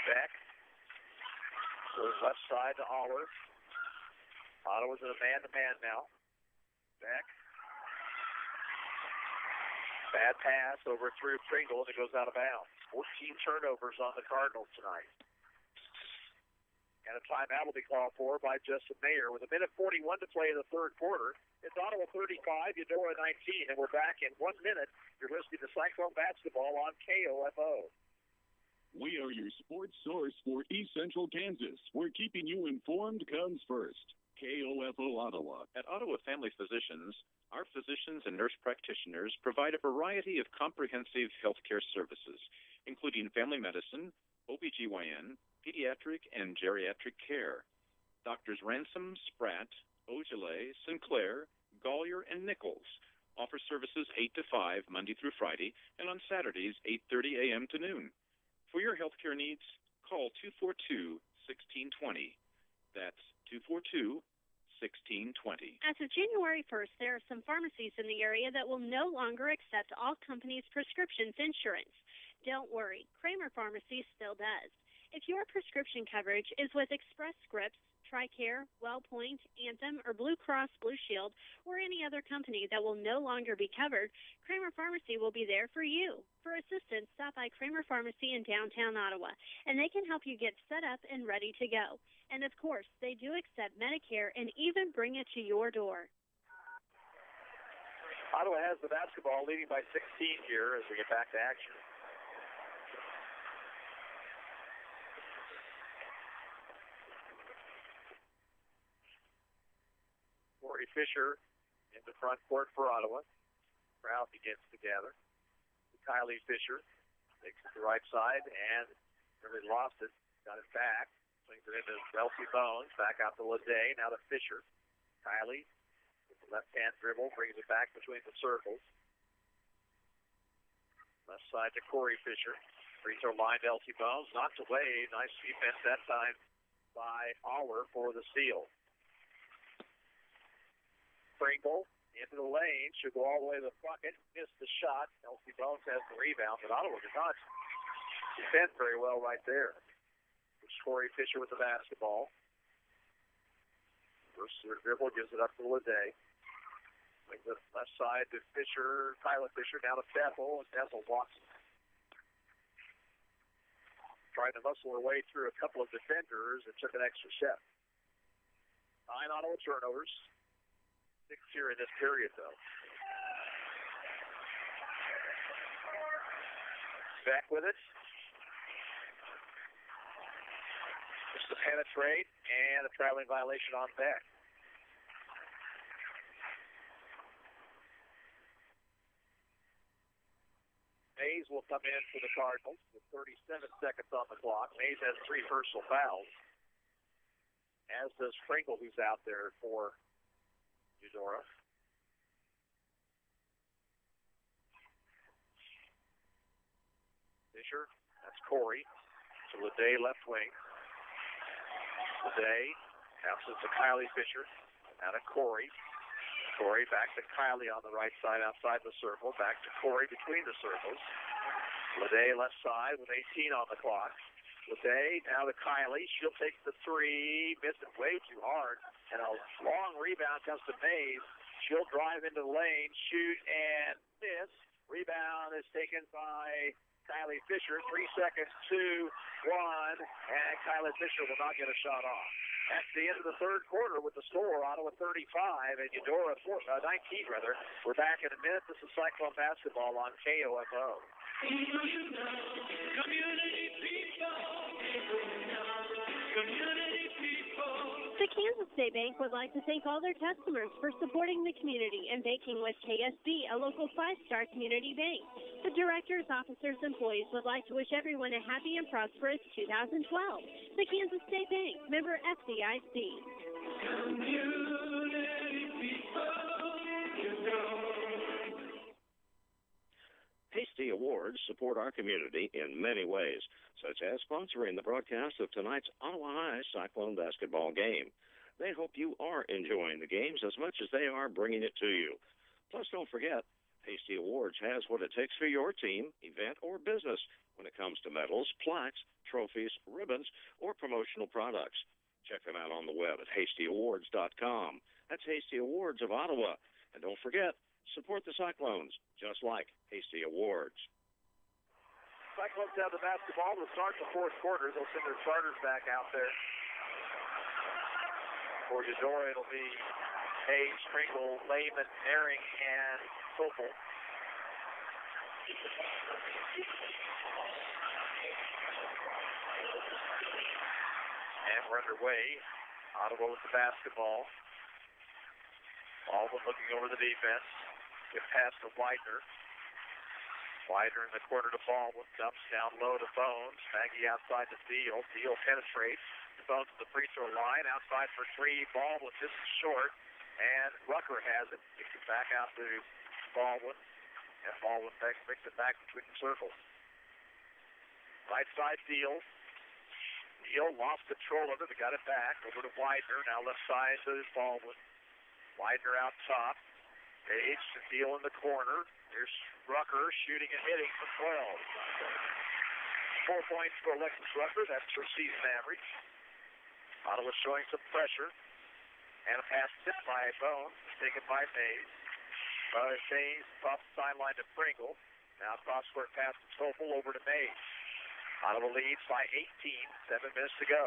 Beck goes left side to Aller. Ottawa's in a man-to-man now. Beck. Bad pass over through Pringle, and it goes out of bounds. 14 turnovers on the Cardinals tonight. And a timeout will be called for by Justin Mayer. With a minute 41 to play in the third quarter, it's Ottawa 35, Eudora 19, and we're back in 1 minute. You're listening to Cyclone Basketball on KOFO. We are your sports source for East Central Kansas, where keeping you informed comes first. KOFO Ottawa. At Ottawa Family Physicians, our physicians and nurse practitioners provide a variety of comprehensive healthcare services, including family medicine, OBGYN, pediatric, and geriatric care. Doctors Ransom, Spratt, Ogilvy, Sinclair, Gollier, and Nichols offer services 8 to 5 Monday through Friday, and on Saturdays 8:30 a.m. to noon. For your healthcare needs, call 242-1620. That's 242-1620. As of January 1st, there are some pharmacies in the area that will no longer accept all companies' prescriptions insurance. Don't worry, Kramer Pharmacy still does. If your prescription coverage is with Express Scripts, TRICARE, WellPoint, Anthem, or Blue Cross Blue Shield, or any other company that will no longer be covered, Kramer Pharmacy will be there for you. For assistance, stop by Kramer Pharmacy in downtown Ottawa, and they can help you get set up and ready to go. And of course, they do accept Medicare and even bring it to your door. Ottawa has the basketball, leading by 16 here as we get back to action. Corey Fisher in the front court for Ottawa. Crowd begins to gather. Kylie Fisher takes it to the right side and really lost it. Got it back. Swings it into Elsie Bones. Back out to Leday. Now to Fisher. Kylie with the left-hand dribble. Brings it back between the circles. Left side to Corey Fisher. Free throw line to Elsie Bones. Knocked away. Nice defense that time by Aller for the steal. Pringle into the lane, should go all the way to the bucket, missed the shot. Elsie Bones has the rebound, but Ottawa did not defend very well right there. It's Corey Fisher with the basketball. First dribble, gives it up to Leday. Brings it left side to Fisher, Kyla Fisher, down to Bethel, and Bethel walks. Trying to muscle her way through a couple of defenders and took an extra step. 9 Ottawa turnovers. 6 here in this period, though. Back with it. Just to penetrate, and a traveling violation on Beck. Mays will come in for the Cardinals with 37 seconds on the clock. Mays has 3 personal fouls, as does Frankel, who's out there for Eudora. Fisher, that's Corey. To Leday, left wing. Leday passes to Kylie Fisher. Out of Corey. Corey back to Kylie on the right side outside the circle. Back to Corey between the circles. Leday left side with 18 on the clock. Leday now to Kylie. She'll take the 3. Missed it way too hard. And a long rebound comes to Mays. She'll drive into the lane, shoot, and miss. Rebound is taken by Kylie Fisher. 3 seconds, 2, 1, and Kylie Fisher will not get a shot off. That's the end of the third quarter with the score, Ottawa 35 and Eudora 19, rather. We're back in a minute. This is Cyclone Basketball on KOFO. Community people. Community people. The Kansas State Bank would like to thank all their customers for supporting the community and banking with KSB, a local 5-star community bank. The directors, officers, employees would like to wish everyone a happy and prosperous 2012. The Kansas State Bank, member FDIC. Community people, you know. Hasty Awards support our community in many ways, such as sponsoring the broadcast of tonight's Ottawa High Cyclone basketball game. They hope you are enjoying the games as much as they are bringing it to you. Plus, don't forget, Hasty Awards has what it takes for your team, event, or business when it comes to medals, plaques, trophies, ribbons, or promotional products. Check them out on the web at HastyAwards.com. That's Hasty Awards of Ottawa. And don't forget, support the Cyclones, just like Hasty Awards. Cyclones have the basketball to start the fourth quarter. They'll send their starters back out there. For Eudora, it'll be Hayes, Sprinkle, Lehman, Herring, and Topel. And we're underway. Ottawa with the basketball. Baldwin looking over the defense. Get past to Widener. Widener in the corner to Baldwin. Dumps down low to Bones. Maggie outside to Deal. Deal penetrates. Bones to the free throw line. Outside for 3. Baldwin just short. And Rucker has it. Kicks it back out to Baldwin. And Baldwin picks it back between the circles. Right side Deal. Deal lost control of it, but got it back. Over to Widener. Now left side to Baldwin. Widener out top. Page to Deal in the corner. There's Rucker shooting and hitting for 12. 4 points for Alexis Rucker. That's her season average. Ottawa showing some pressure. And a pass tipped by Bones. Taken by Mays. Mays off the sideline to Pringle. Now cross-court pass to Topel over to Mays. Ottawa leads by 18. 7 minutes to go.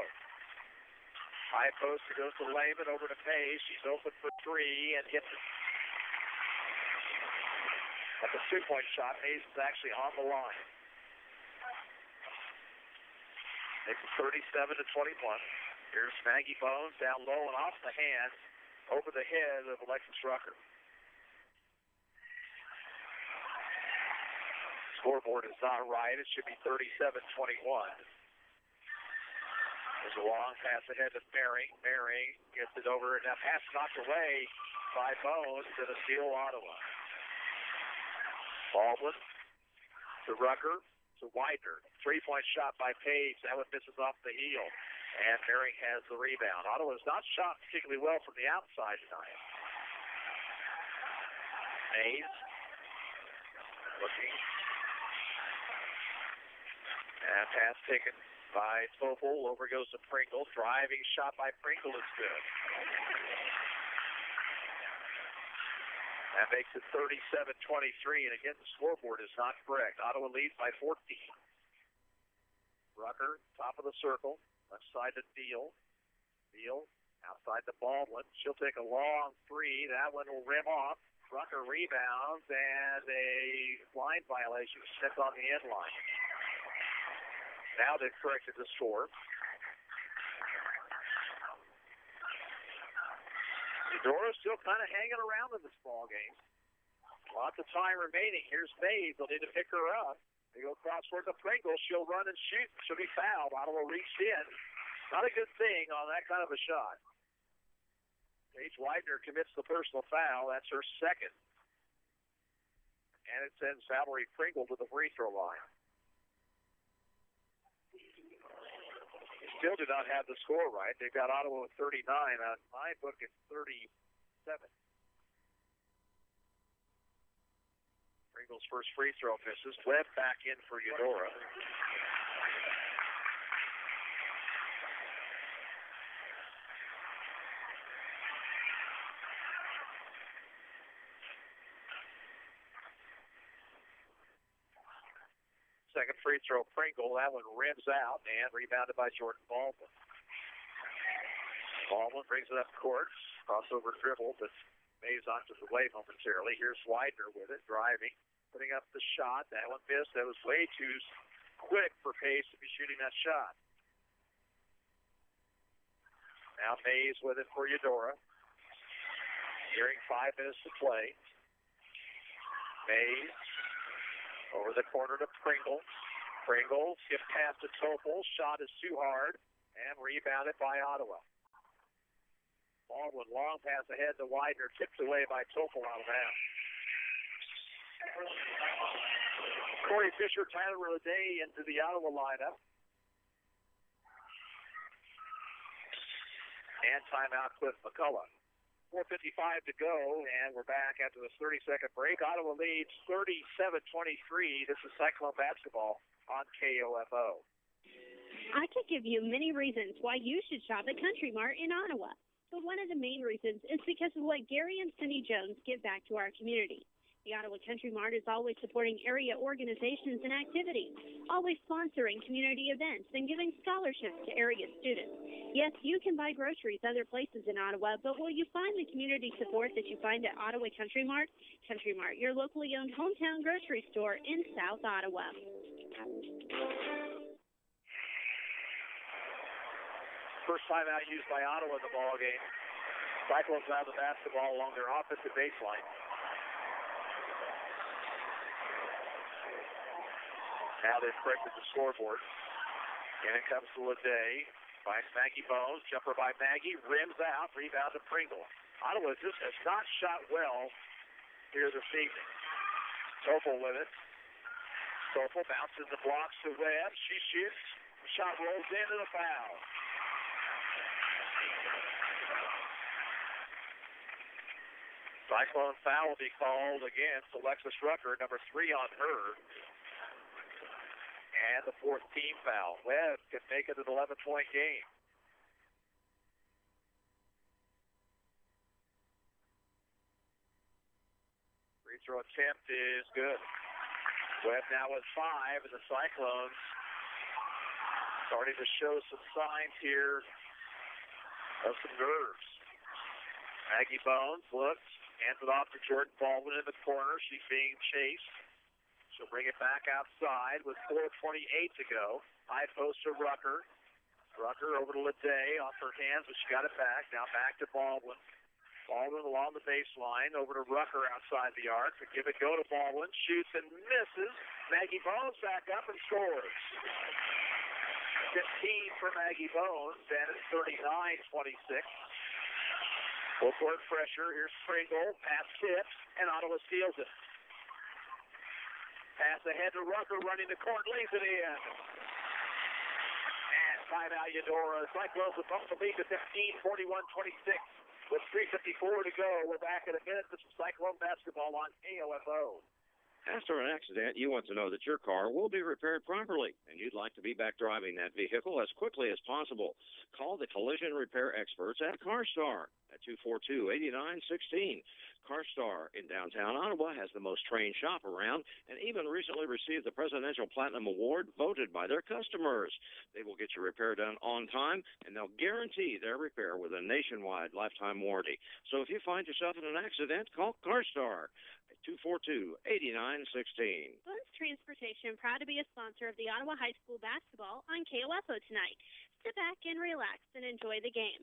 High post goes to Lehman over to Mays. She's open for 3 and hits it. That's a 2-point shot. Mays is actually on the line. Makes it 37 to 21. Here's Maggie Bones down low and off the hand over the head of Alexis Rucker. Scoreboard is not right. It should be 37-21. There's a long pass ahead to Mary. Mary gets it over, and that pass knocked away by Bones to the steal Ottawa. Baldwin to Rucker to Widener. 3-point shot by Page. That one misses off the heel. And Mary has the rebound. Ottawa's not shot particularly well from the outside tonight. Mays looking. And pass taken by Topel. Over goes to Pringle. Driving shot by Pringle is good. That makes it 37-23. And again, the scoreboard is not correct. Ottawa leads by 14. Rucker, top of the circle. Left side to Deal. Deal, outside outside to Baldwin. She'll take a long three. That one will rim off. Rucker rebounds, and a line violation stepped on the end line. Now they've corrected the score. Eudora still kind of hanging around in this ball game. Lots of time remaining. Here's Mays. They'll need to pick her up. They go cross toward the Pringle. She'll run and shoot. She'll be fouled. Ottawa reached in. Not a good thing on that kind of a shot. Paige Widener commits the personal foul. That's her second. And it sends Valerie Pringle to the free throw line. Still do not have the score right. They've got Ottawa with 39. On my book, it's 37. Pringle's first free throw misses. Webb back in for Eudora. Second free throw, Pringle. That one rims out and rebounded by Jordan Baldwin. Baldwin brings it up court. Crossover dribble, but Mays onto the way momentarily. Here's Widener with it, driving, putting up the shot. That one missed. That was way too quick for Pace to be shooting that shot. Now Mays with it for Eudora. Nearing 5 minutes to play. Mays over the corner to Pringle. Pringle skip pass to Topol. Shot is too hard and rebounded by Ottawa. Baldwin long pass ahead to Widener. Tipped away by Topol out of bounds. Corey Fisher, Tyler Leday into the Ottawa lineup. And timeout Cliff McCullough. 4:55 to go, and we're back after this 30-second break. Ottawa leads 37-23. This is Cyclone basketball on KOFO. I could give you many reasons why you should shop at Country Mart in Ottawa, but one of the main reasons is because of what Gary and Cindy Jones give back to our community. The Ottawa Country Mart is always supporting area organizations and activities, always sponsoring community events and giving scholarships to area students. Yes, you can buy groceries other places in Ottawa, but will you find the community support that you find at Ottawa Country Mart? Country Mart, your locally owned hometown grocery store in South Ottawa. First timeout used by Ottawa in the ball game. Cyclones have the basketball along their offensive baseline. Now they've corrected the scoreboard. And it comes to Leday. Finds Maggie Bones. Jumper by Maggie. Rims out. Rebound to Pringle. Ottawa just has not shot well here this evening. Topol with it. Topol bounces the blocks to Webb. She shoots. The shot rolls into the foul. Cyclone foul will be called against Alexis Rucker, number 3 on her. And the 4th team foul. Webb can make it an 11-point game. Free throw attempt is good. Webb now with 5, and the Cyclones starting to show some signs here of some nerves. Maggie Bones looks, hands it off to Jordan Baldwin in the corner. She's being chased. She'll bring it back outside with 4:28 to go. High post to Rucker. Rucker over to Leday off her hands, but she got it back. Now back to Baldwin. Baldwin along the baseline over to Rucker outside the arc. But give it go to Baldwin. Shoots and misses. Maggie Bones back up and scores. 15 for Maggie Bones, and it's 39-26. Full court pressure. Here's Pringle. Pass tips, and Ottawa steals it. Pass ahead to Rucker, running the court, lays it in. And timeout Eudora. Cyclones will bump the lead to 15, 41-26. With 3:54 to go, we're back in a minute. This is Cyclone basketball on KOFO. After an accident, you want to know that your car will be repaired properly, and you'd like to be back driving that vehicle as quickly as possible. Call the collision repair experts at CarStar at 242-8916. CarStar in downtown Ottawa has the most trained shop around and even recently received the Presidential Platinum Award voted by their customers. They will get your repair done on time, and they'll guarantee their repair with a nationwide lifetime warranty. So if you find yourself in an accident, call CarStar at 242-8916. Bones Transportation, proud to be a sponsor of the Ottawa High School basketball on KOFO tonight. Sit back and relax and enjoy the game.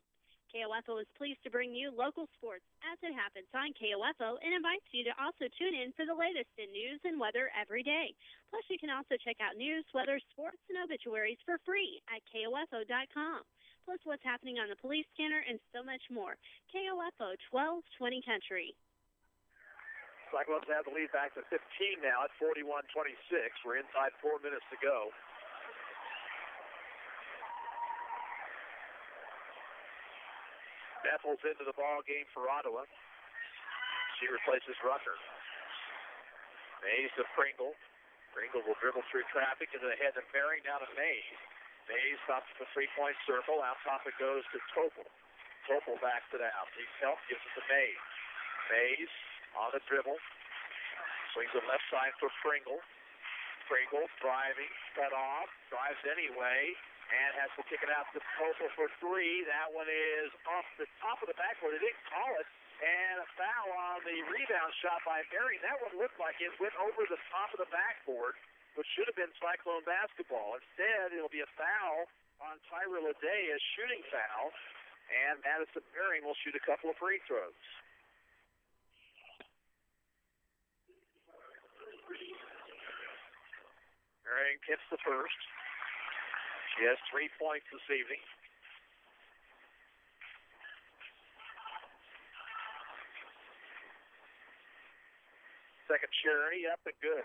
KOFO is pleased to bring you local sports as it happens on KOFO and invites you to also tune in for the latest in news and weather every day. Plus, you can also check out news, weather, sports, and obituaries for free at KOFO.com. Plus, what's happening on the police scanner and so much more. KOFO 1220 Country. Cyclones have the lead back to 15 now at 41-26. We're inside 4 minutes to go. Bethel's into the ball game for Ottawa. She replaces Rucker. Mays to Pringle. Pringle will dribble through traffic into the head of Merring, down to Mays. Mays stops at the three-point circle. Out top it goes to Topel. Topel backs it out. Needs help, gives it to Mays. Mays on the dribble. Swings the left side for Pringle. Pringle driving, cut off, drives anyway, and has to kick it out to Topel for three. That one is off the top of the backboard. They didn't call it. And a foul on the rebound shot by Merring. That one looked like it went over the top of the backboard, which should have been Cyclone basketball. Instead, it'll be a foul on Tyra Leday, a shooting foul, and Madison Merring will shoot a couple of free throws. Merring hits the first. She has 3 points this evening. Second Charity up and good.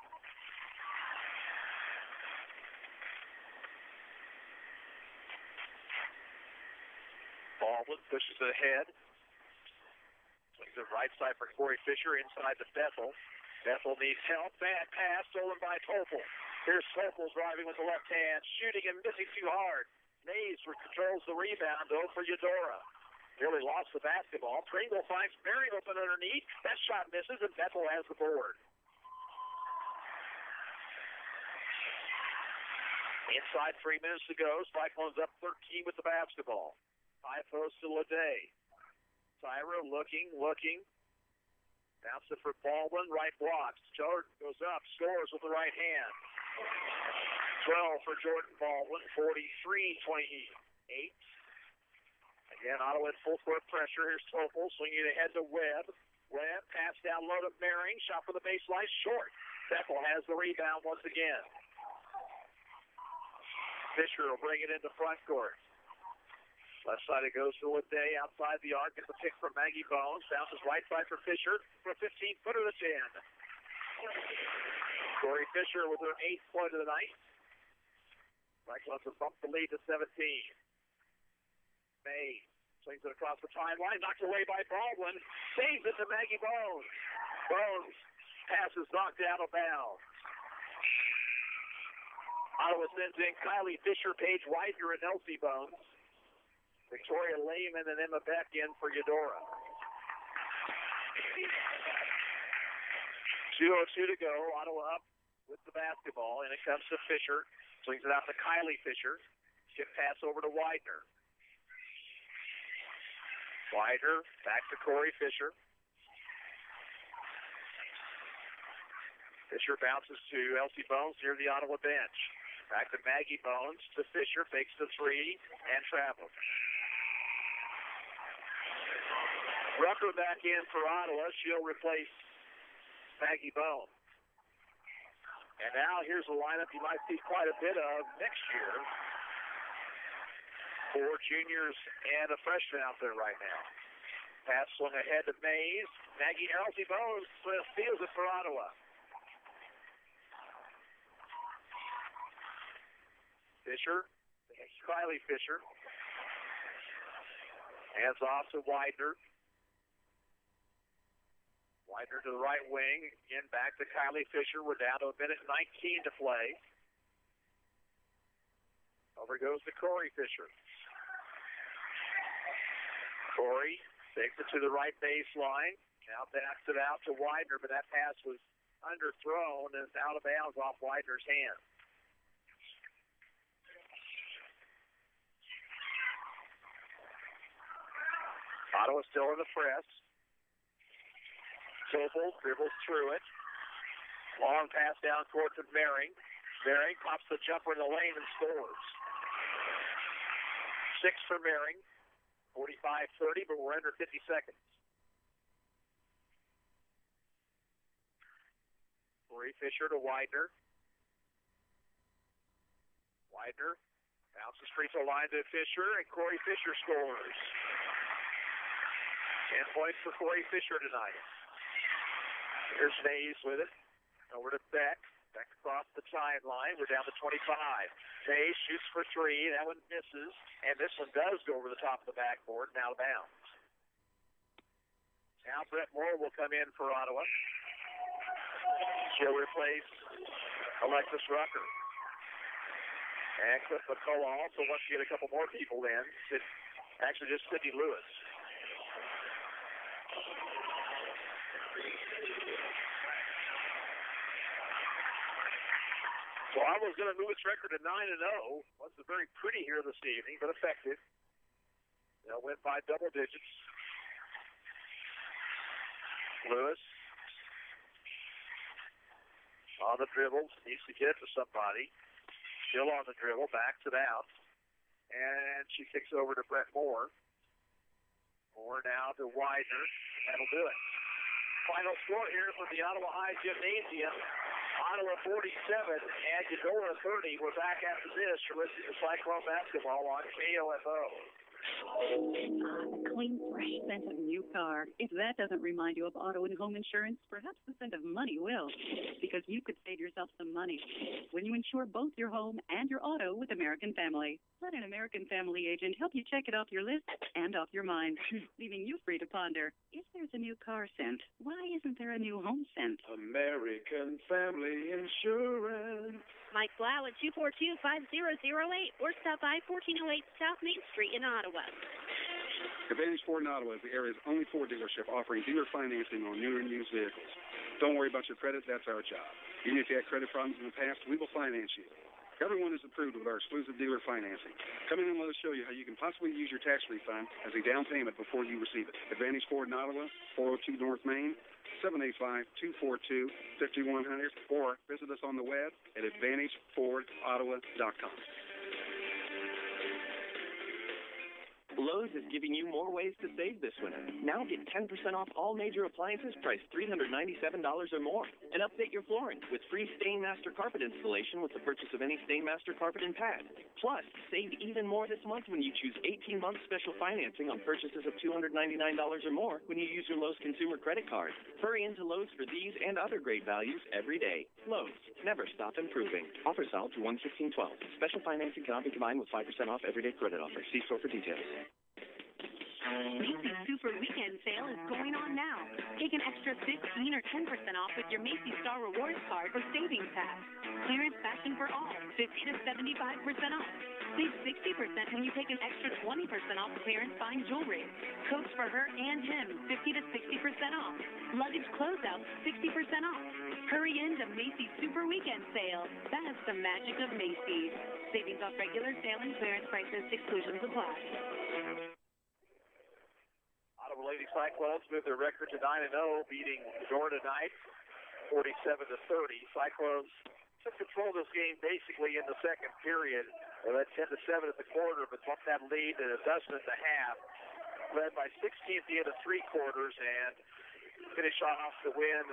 Baldwin pushes it ahead. Swings it right side for Corey Fisher, inside to Bethel. Bethel needs help. Bad pass stolen by Topel. Here's Topel driving with the left hand, shooting and missing too hard. Mays controls the rebound, though, for Eudora. Nearly lost the basketball. Pringle finds Merring open underneath. That shot misses, and Bethel has the board. Inside 3 minutes to go. Cyclones up 13 with the basketball. High post to Leday. Tyra looking. Bounce it for Baldwin. Right blocks. Jordan goes up. Scores with the right hand. 12 for Jordan Baldwin. 43-28. Again, Ottawa in full court pressure. Here's Topel swinging ahead to Webb. Webb pass down low to Merring. Shot for the baseline. Short. Bethel has the rebound once again. Fisher will bring it into front court. Left side it goes to Leday. Outside the arc. Gets a pick from Maggie Bones. Bounces right side for Fisher. For a 15-footer that's in. Corey Fisher with her 8th point of the night. Cyclones have bumped the lead to 17. May swings it across the timeline. Knocked away by Baldwin. Saves it to Maggie Bones. Bones pass is knocked out of bounds. Ottawa sends in Kylie Fisher, Paige Widener, and Elsie Bones. Victoria Lehman and Emma Beck in for Eudora. 2:02 to go. Ottawa up with the basketball, and it comes to Fisher. Swings it out to Kylie Fisher. Chip pass over to Widener. Widener back to Corey Fisher. Fisher bounces to Elsie Bones near the Ottawa bench. Back to Maggie Bones to Fisher, fakes the three, and travels. Rucker back in for Ottawa. She'll replace Maggie Bones. And now here's a lineup you might see quite a bit of next year. 4 juniors and a freshman out there right now. Pass swung ahead to Mays. Elsie Bones steals it for Ottawa. Fisher, Kylie Fisher. Hands off to Widener. Widener to the right wing. Again, back to Kylie Fisher. We're down to 1:19 to play. Over goes to Corey Fisher. Corey takes it to the right baseline. Now backs it out to Widener, but that pass was underthrown and it's out of bounds off Widener's hand. Ottawa still in the press. Sobel dribbles through it. Long pass down court to Mehring. Mehring pops the jumper in the lane and scores. 6 for Mehring. 45-30, but we're under 50 seconds. Corey Fisher to Widener. Widener bounces free throw line to Fisher, and Corey Fisher scores. 10 points for Corey Fisher tonight. Here's Mays with it. Over to Beck. Beck across the sideline. We're down to 25. Mays shoots for 3. That one misses. And this one does go over the top of the backboard and out of bounds. Now Brett Moore will come in for Ottawa. She'll replace Alexis Rucker. And Cliff McCullough also wants to get a couple more people in. Actually, just Sydney Lewis. So Ottawa's going to move its record to 9-0. Wasn't very pretty here this evening, but effective. They'll win by double digits. Lewis on the dribble, needs to get to somebody. Still on the dribble, backs it out. And she kicks over to Brett Moore. Moore now to Widener. That'll do it. Final score here from the Ottawa High Gymnasium. Ottawa 47 and Eudora 30. We're back after this. You're listening to Cyclone Basketball on KOFO. The clean, fresh scent of a new car. If that doesn't remind you of auto and home insurance, perhaps the scent of money will, because you could save yourself some money when you insure both your home and your auto with American Family. Let an American Family agent help you check it off your list and off your mind, leaving you free to ponder. If there's a new car scent, why isn't there a new home scent? American Family Insurance. Mike Blau at 242-5008 or stop by 1408 South Main Street in Ottawa. Advantage Ford in Ottawa is the area's only Ford dealership offering dealer financing on new and used vehicles. Don't worry about your credit, that's our job. Even if you had credit problems in the past, we will finance you. Everyone is approved with our exclusive dealer financing. Come in and let us show you how you can possibly use your tax refund as a down payment before you receive it. Advantage Ford in Ottawa, 402 North Main, 785-242-5100, or visit us on the web at AdvantageFordOttawa.com. Lowe's is giving you more ways to save this winter. Now get 10% off all major appliances priced $397 or more. And update your flooring with free Stainmaster carpet installation with the purchase of any Stainmaster carpet and pad. Plus, save even more this month when you choose 18-month special financing on purchases of $299 or more when you use your Lowe's consumer credit card. Hurry into Lowe's for these and other great values every day. Lowe's, never stop improving. Offer valid through 1/16/12. Special financing cannot be combined with 5% off everyday credit offer. See store for details. Macy's Super Weekend Sale is going on now. Take an extra 15 or 10% off with your Macy's Star Rewards card or savings pass. Clearance fashion for all, 50 to 75% off. Save 60% when you take an extra 20% off clearance fine jewelry. Coats for her and him, 50 to 60% off. Luggage closeouts, 60% off. Hurry in to Macy's Super Weekend Sale. That's the magic of Macy's. Savings off regular sale and clearance prices, exclusions apply. Ottawa Lady Cyclones move their record to 9-0, beating Eudora tonight, 47-30. Cyclones took control of this game basically in the second period. They led 10-7 at the quarter, but bumped that lead to 12 at the half. Led by 16 at the end of three quarters and finish off the win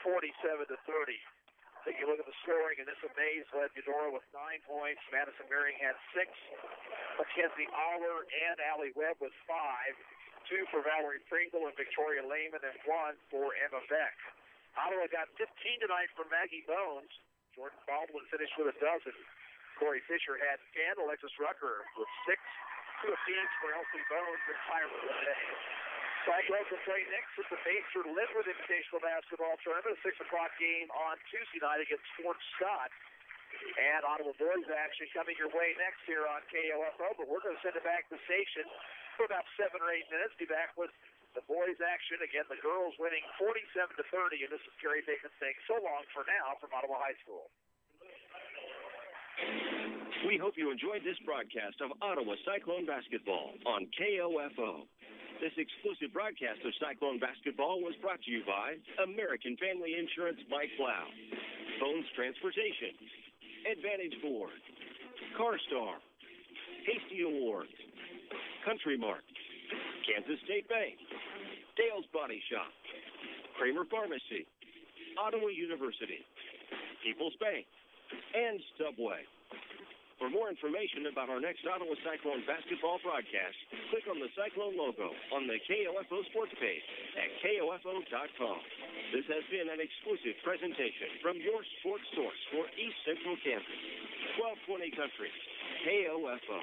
47-30. Take a look at the scoring, and this Mays led Eudora with 9 points. Madison Mehring had 6. Mackenzie Aller and Allie Webb with 5. 2 for Valerie Pringle and Victoria Lehman, and 1 for Emma Beck. Ottawa got 15 tonight from Maggie Bones. Jordan Baldwin finished with 12. Corey Fisher had 10. Alexis Rucker with 6. 2 apiece for Elsie Bones and Tyler today. Cyclones will play next at the Baser Linwood Invitational Basketball Tournament, a 6 o'clock game on Tuesday night against Fort Scott. And Ottawa boys action coming your way next here on KOFO, but we're going to send it back to the station for about 7 or 8 minutes. Be back with the boys action. Again, the girls winning 47-30, and this is Kerry Bateman saying so long for now from Ottawa High School. We hope you enjoyed this broadcast of Ottawa Cyclone Basketball on KOFO. This exclusive broadcast of Cyclone Basketball was brought to you by American Family Insurance by Plow, Bones Transportation, Advantage Ford, CarStar, Hasty Awards, Country Mart, Kansas State Bank, Dale's Body Shop, Kramer Pharmacy, Ottawa University, People's Bank, and Subway. For more information about our next Ottawa Cyclone basketball broadcast, click on the Cyclone logo on the KOFO sports page at KOFO.com. This has been an exclusive presentation from your sports source for East Central Kansas. 1220 Country, KOFO.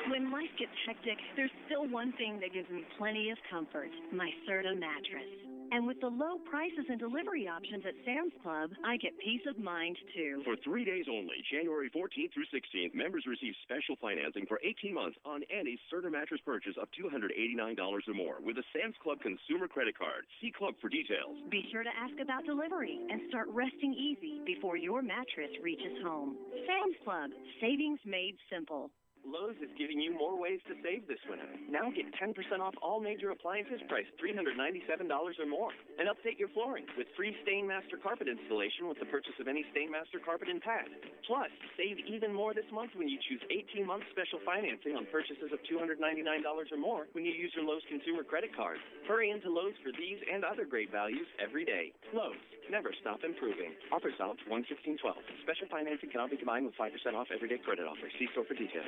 When life gets hectic, there's still one thing that gives me plenty of comfort, my Serta mattress. And with the low prices and delivery options at Sam's Club, I get peace of mind, too. For 3 days only, January 14th through 16th, members receive special financing for 18 months on any Serta mattress purchase of $289 or more with a Sam's Club consumer credit card. See Club for details. Be sure to ask about delivery and start resting easy before your mattress reaches home. Sam's Club, savings made simple. Lowe's is giving you more ways to save this winter. Now get 10% off all major appliances priced $397 or more. And update your flooring with free Stainmaster carpet installation with the purchase of any Stainmaster carpet and pad. Plus, save even more this month when you choose 18-month special financing on purchases of $299 or more when you use your Lowe's consumer credit card. Hurry into Lowe's for these and other great values every day. Lowe's, never stop improving. Offer valid 1/16/12. Special financing cannot be combined with 5% off everyday credit offer. See store for details.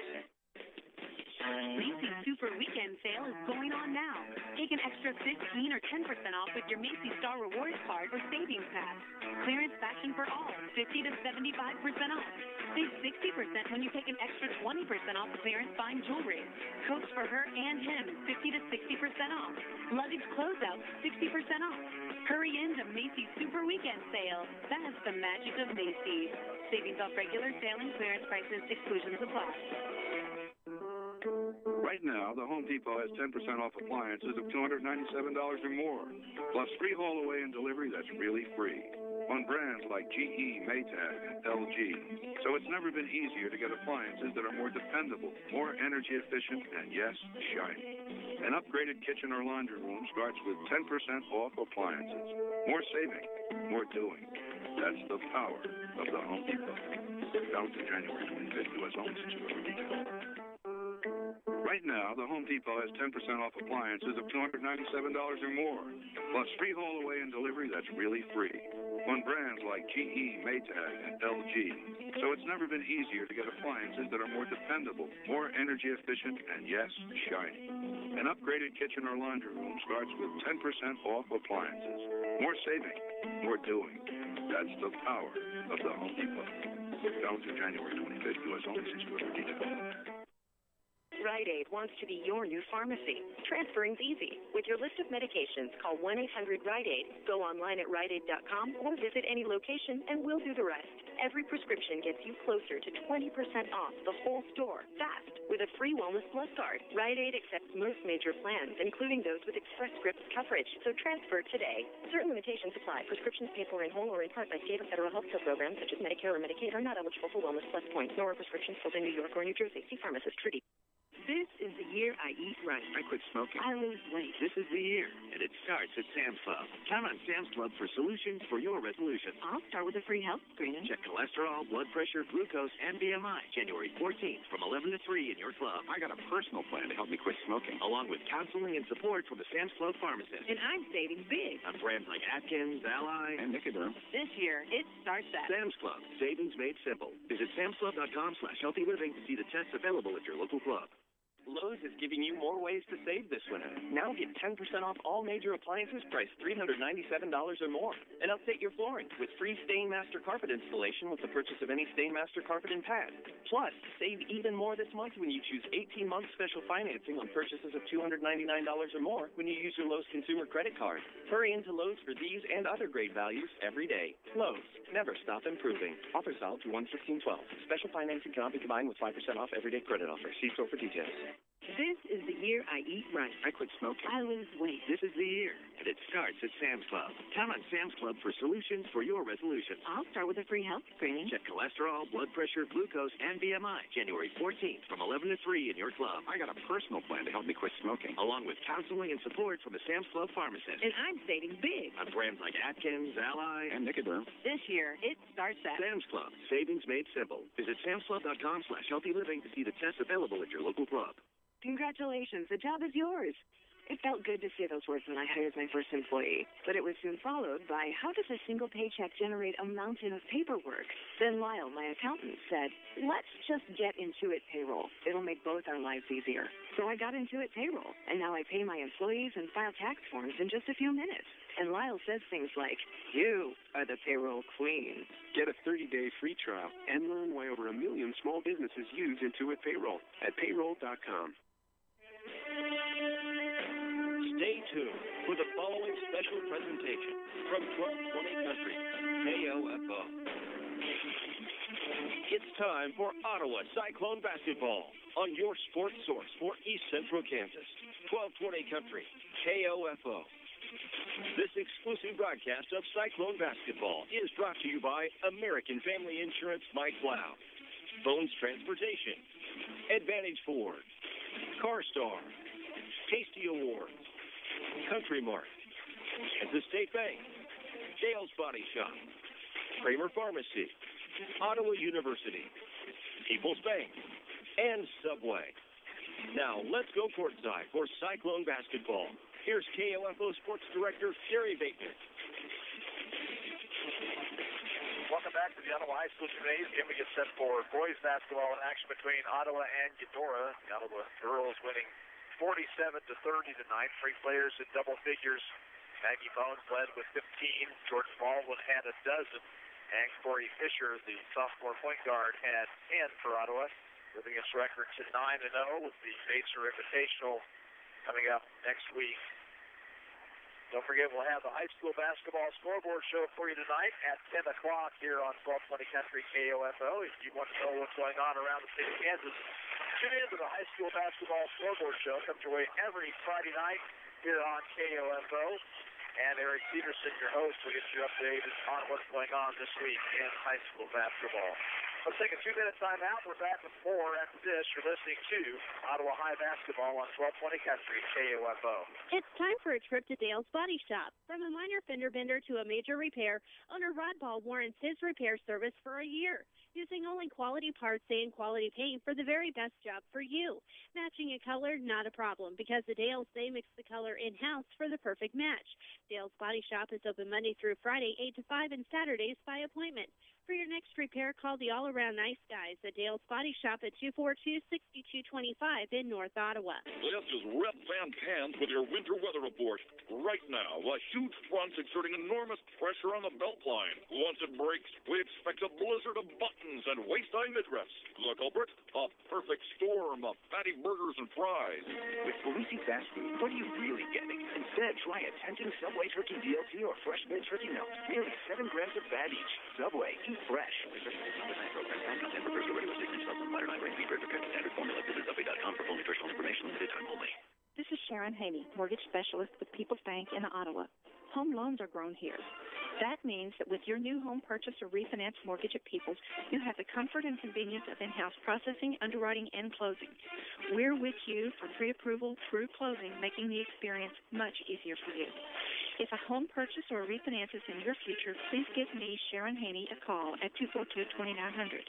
Macy's Super Weekend Sale is going on now. Take an extra 15 or 10% off with your Macy's Star Rewards card or savings pass. Clearance fashion for all, 50 to 75% off. Save 60% when you take an extra 20% off clearance fine jewelry. Coats for her and him, 50 to 60% off. Luggage closeouts, 60% off. Hurry in to Macy's Super Weekend Sale. That's the magic of Macy's. Savings off regular sale and clearance prices, exclusions apply. Right now, the Home Depot has 10% off appliances of $297 or more, plus free haul away and delivery that's really free on brands like GE, Maytag, and LG. So it's never been easier to get appliances that are more dependable, more energy efficient, and yes, shiny. An upgraded kitchen or laundry room starts with 10% off appliances. More saving, more doing. That's the power of the Home Depot. Down to January 25th, U.S. only, since Right now, the Home Depot has 10% off appliances of $297 or more, plus free haul away and delivery that's really free on brands like GE, Maytag, and LG. So it's never been easier to get appliances that are more dependable, more energy efficient, and yes, shiny. An upgraded kitchen or laundry room starts with 10% off appliances. More saving, more doing. That's the power of the Home Depot. Down to January 25th, U.S. only, since you have details. Rite Aid wants to be your new pharmacy. Transferring's easy. With your list of medications, call 1-800-RITE-AID, go online at riteaid.com, or visit any location, and we'll do the rest. Every prescription gets you closer to 20% off the whole store, fast, with a free Wellness Plus card. Rite Aid accepts most major plans, including those with Express Scripts coverage, so transfer today. Certain limitations apply. Prescriptions paid for in whole or in part by state or federal health care programs, such as Medicare or Medicaid, are not eligible for Wellness Plus points, nor are prescriptions filled in New York or New Jersey. See pharmacist Trudy. This is the year I eat right. I quit smoking. I lose weight. This is the year, and it starts at Sam's Club. Count on Sam's Club for solutions for your resolution. I'll start with a free health screening. Check cholesterol, blood pressure, glucose, and BMI. January 14th from 11 to 3 in your club. I got a personal plan to help me quit smoking, along with counseling and support from the Sam's Club pharmacist. And I'm saving big on brands like Atkins, Ally, and Nicoderm. This year, it starts at Sam's Club. Savings made simple. Visit samsclub.com/healthyliving to see the tests available at your local club. Lowe's is giving you more ways to save this winter. Now get 10% off all major appliances priced $397 or more. And update your flooring with free Stainmaster carpet installation with the purchase of any Stainmaster carpet and pad. Plus, save even more this month when you choose 18-month special financing on purchases of $299 or more when you use your Lowe's consumer credit card. Hurry into Lowe's for these and other great values every day. Lowe's, never stop improving. Offers valid through 1/16/12. Special financing cannot be combined with 5% off everyday credit offer. See store for details. This is the year I eat right. I quit smoking. I lose weight. This is the year. And it starts at Sam's Club. Count on Sam's Club for solutions for your resolution. I'll start with a free health screening. Check cholesterol, blood pressure, glucose, and BMI. January 14th from 11 to 3 in your club. I got a personal plan to help me quit smoking, along with counseling and support from a Sam's Club pharmacist. And I'm saving big on brands like Atkins, Ally, and Nicoderm. This year, it starts at Sam's Club. Savings made simple. Visit samsclub.com/healthyliving to see the tests available at your local club. Congratulations, the job is yours. It felt good to say those words when I hired my first employee, but it was soon followed by, how does a single paycheck generate a mountain of paperwork? Then Lyle, my accountant, said, let's just get Intuit Payroll. It'll make both our lives easier. So I got Intuit Payroll, and now I pay my employees and file tax forms in just a few minutes. And Lyle says things like, you are the payroll queen. Get a 30-day free trial and learn why over 1 million small businesses use Intuit Payroll at payroll.com. Stay tuned for the following special presentation from 1220 Country, KOFO. It's time for Ottawa Cyclone basketball on your sports source for East Central Kansas, 1220 Country, KOFO. This exclusive broadcast of Cyclone basketball is brought to you by American Family Insurance by Blau, Bones Transportation, Advantage Ford, CarStar, Tasty Awards, Country Mart, Kansas State Bank, Dale's Body Shop, Kramer Pharmacy, Ottawa University, People's Bank, and Subway. Now, let's go courtside for Cyclone basketball. Here's KOFO Sports Director Gary Bateman. Welcome back to the Ottawa High School Gymnasium. We get set for boys basketball in action between Ottawa and Eudora. The Ottawa girls winning 47-30 tonight. 3 players in double figures. Maggie Bones led with 15. Jordan Baldwin had a dozen. And Corey Fisher, the sophomore point guard, had 10 for Ottawa, moving its record to 9-0 with the Baser Invitational coming up next week. Don't forget, we'll have the high school basketball scoreboard show for you tonight at 10 o'clock here on 1220 Country KOFO. If you want to know what's going on around the state of Kansas, tune in to the high school basketball scoreboard show. Comes your way every Friday night here on KOFO. And Eric Peterson, your host, will get you updated on what's going on this week in high school basketball. Let's take a 2-minute timeout. We're back with more after this. You're listening to Ottawa High basketball on 1220 Country KOFO. It's time for a trip to Dale's Body Shop. From a minor fender bender to a major repair, owner Rod Ball warrants his repair service for a year, using only quality parts and quality paint for the very best job for you. Matching a color, not a problem, because at Dale's, they mix the color in-house for the perfect match. Dale's Body Shop is open Monday through Friday, 8 to 5, and Saturdays by appointment. For your next repair, call the all-around nice guys at Dale's Body Shop at 242-6225 in North Ottawa. This is Rep Van Pans with your winter weather report. Right now, a huge front exerting enormous pressure on the belt line. Once it breaks, we expect a blizzard of buttons and waist-high midriffs. The culprit? A perfect storm of fatty burgers and fries. With greasy fast food, what are you really getting? Instead, try a tempting Subway turkey DLT or fresh made turkey melt. Nearly 7 grams of fat each. Subway, eat fresh. This is Sharon Haney, mortgage specialist with People's Bank in Ottawa. Home loans are grown here. That means that with your new home purchase or refinance mortgage at People's, you have the comfort and convenience of in-house processing, underwriting, and closing. We're with you for pre-approval through closing, making the experience much easier for you. If a home purchase or a refinance is in your future, please give me, Sharon Haney, a call at 242-2900.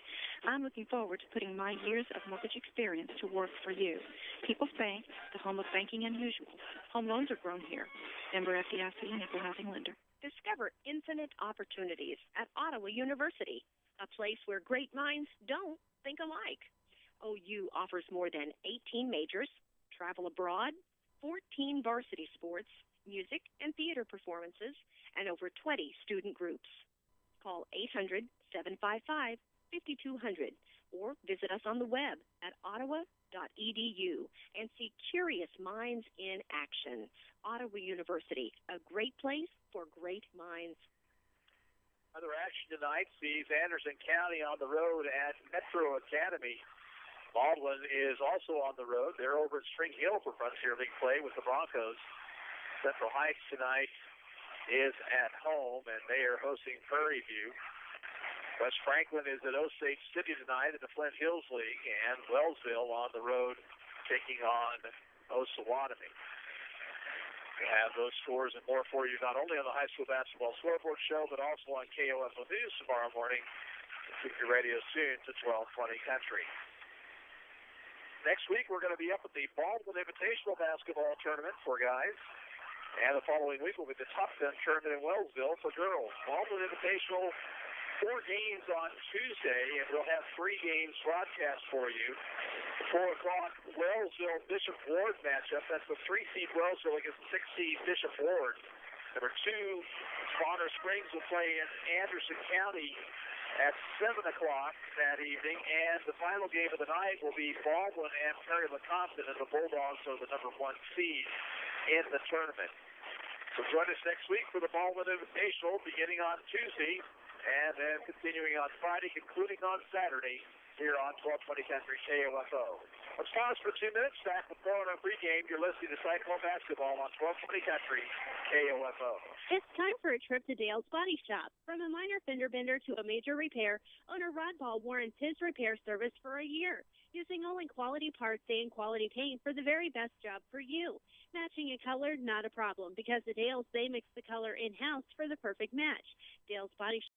I'm looking forward to putting my years of mortgage experience to work for you. People's Bank, the home of banking unusual. Home loans are grown here. Member FDIC and equal housing lender. Discover infinite opportunities at Ottawa University, a place where great minds don't think alike. OU offers more than 18 majors, travel abroad, 14 varsity sports, music and theater performances, and over 20 student groups. Call 800-755-5200 or visit us on the web at ottawa.edu and see curious minds in action. Ottawa University, a great place for great minds. Other action tonight sees Anderson County on the road at Metro Academy. Baldwin is also on the road. They're over at Spring Hill for Frontier League play with the Broncos. Central Heights tonight is at home, and they are hosting Prairie View. West Franklin is at Osage City tonight in the Flint Hills League, and Wellsville on the road taking on Osawatomie. We have those scores and more for you not only on the high school basketball scoreboard show, but also on KOFO News tomorrow morning. Keep your radio tuned to 1220 Country. Next week, we're going to be up at the Baldwin Invitational Basketball Tournament for guys. And the following week will be the Top Gun Tournament in Wellsville for girls. Baldwin Invitational, 4 games on Tuesday, and we'll have 3 games broadcast for you. 4 o'clock, Wellsville Bishop Ward matchup. That's the 3-seed Wellsville against the 6-seed Bishop Ward. Number 2, Bonner Springs will play in Anderson County at 7 o'clock that evening, and the final game of the night will be Baldwin and Perry Lecompton, and the Bulldogs are the number 1 seed in the tournament. So join us next week for the Baldwin Invitational beginning on Tuesday and then continuing on Friday, concluding on Saturday here on 1220 Country KOFO. Let's pause for 2 minutes. Back with more on our pregame. You're listening to Cyclone Basketball on 1220 Country KOFO. It's time for a trip to Dale's Body Shop. From a minor fender bender to a major repair, owner Rod Ball warrants his repair service for a year, using only quality parts and quality paint for the very best job for you. Matching a color, not a problem, because at Dale's, they mix the color in-house for the perfect match. Dale's Body Shop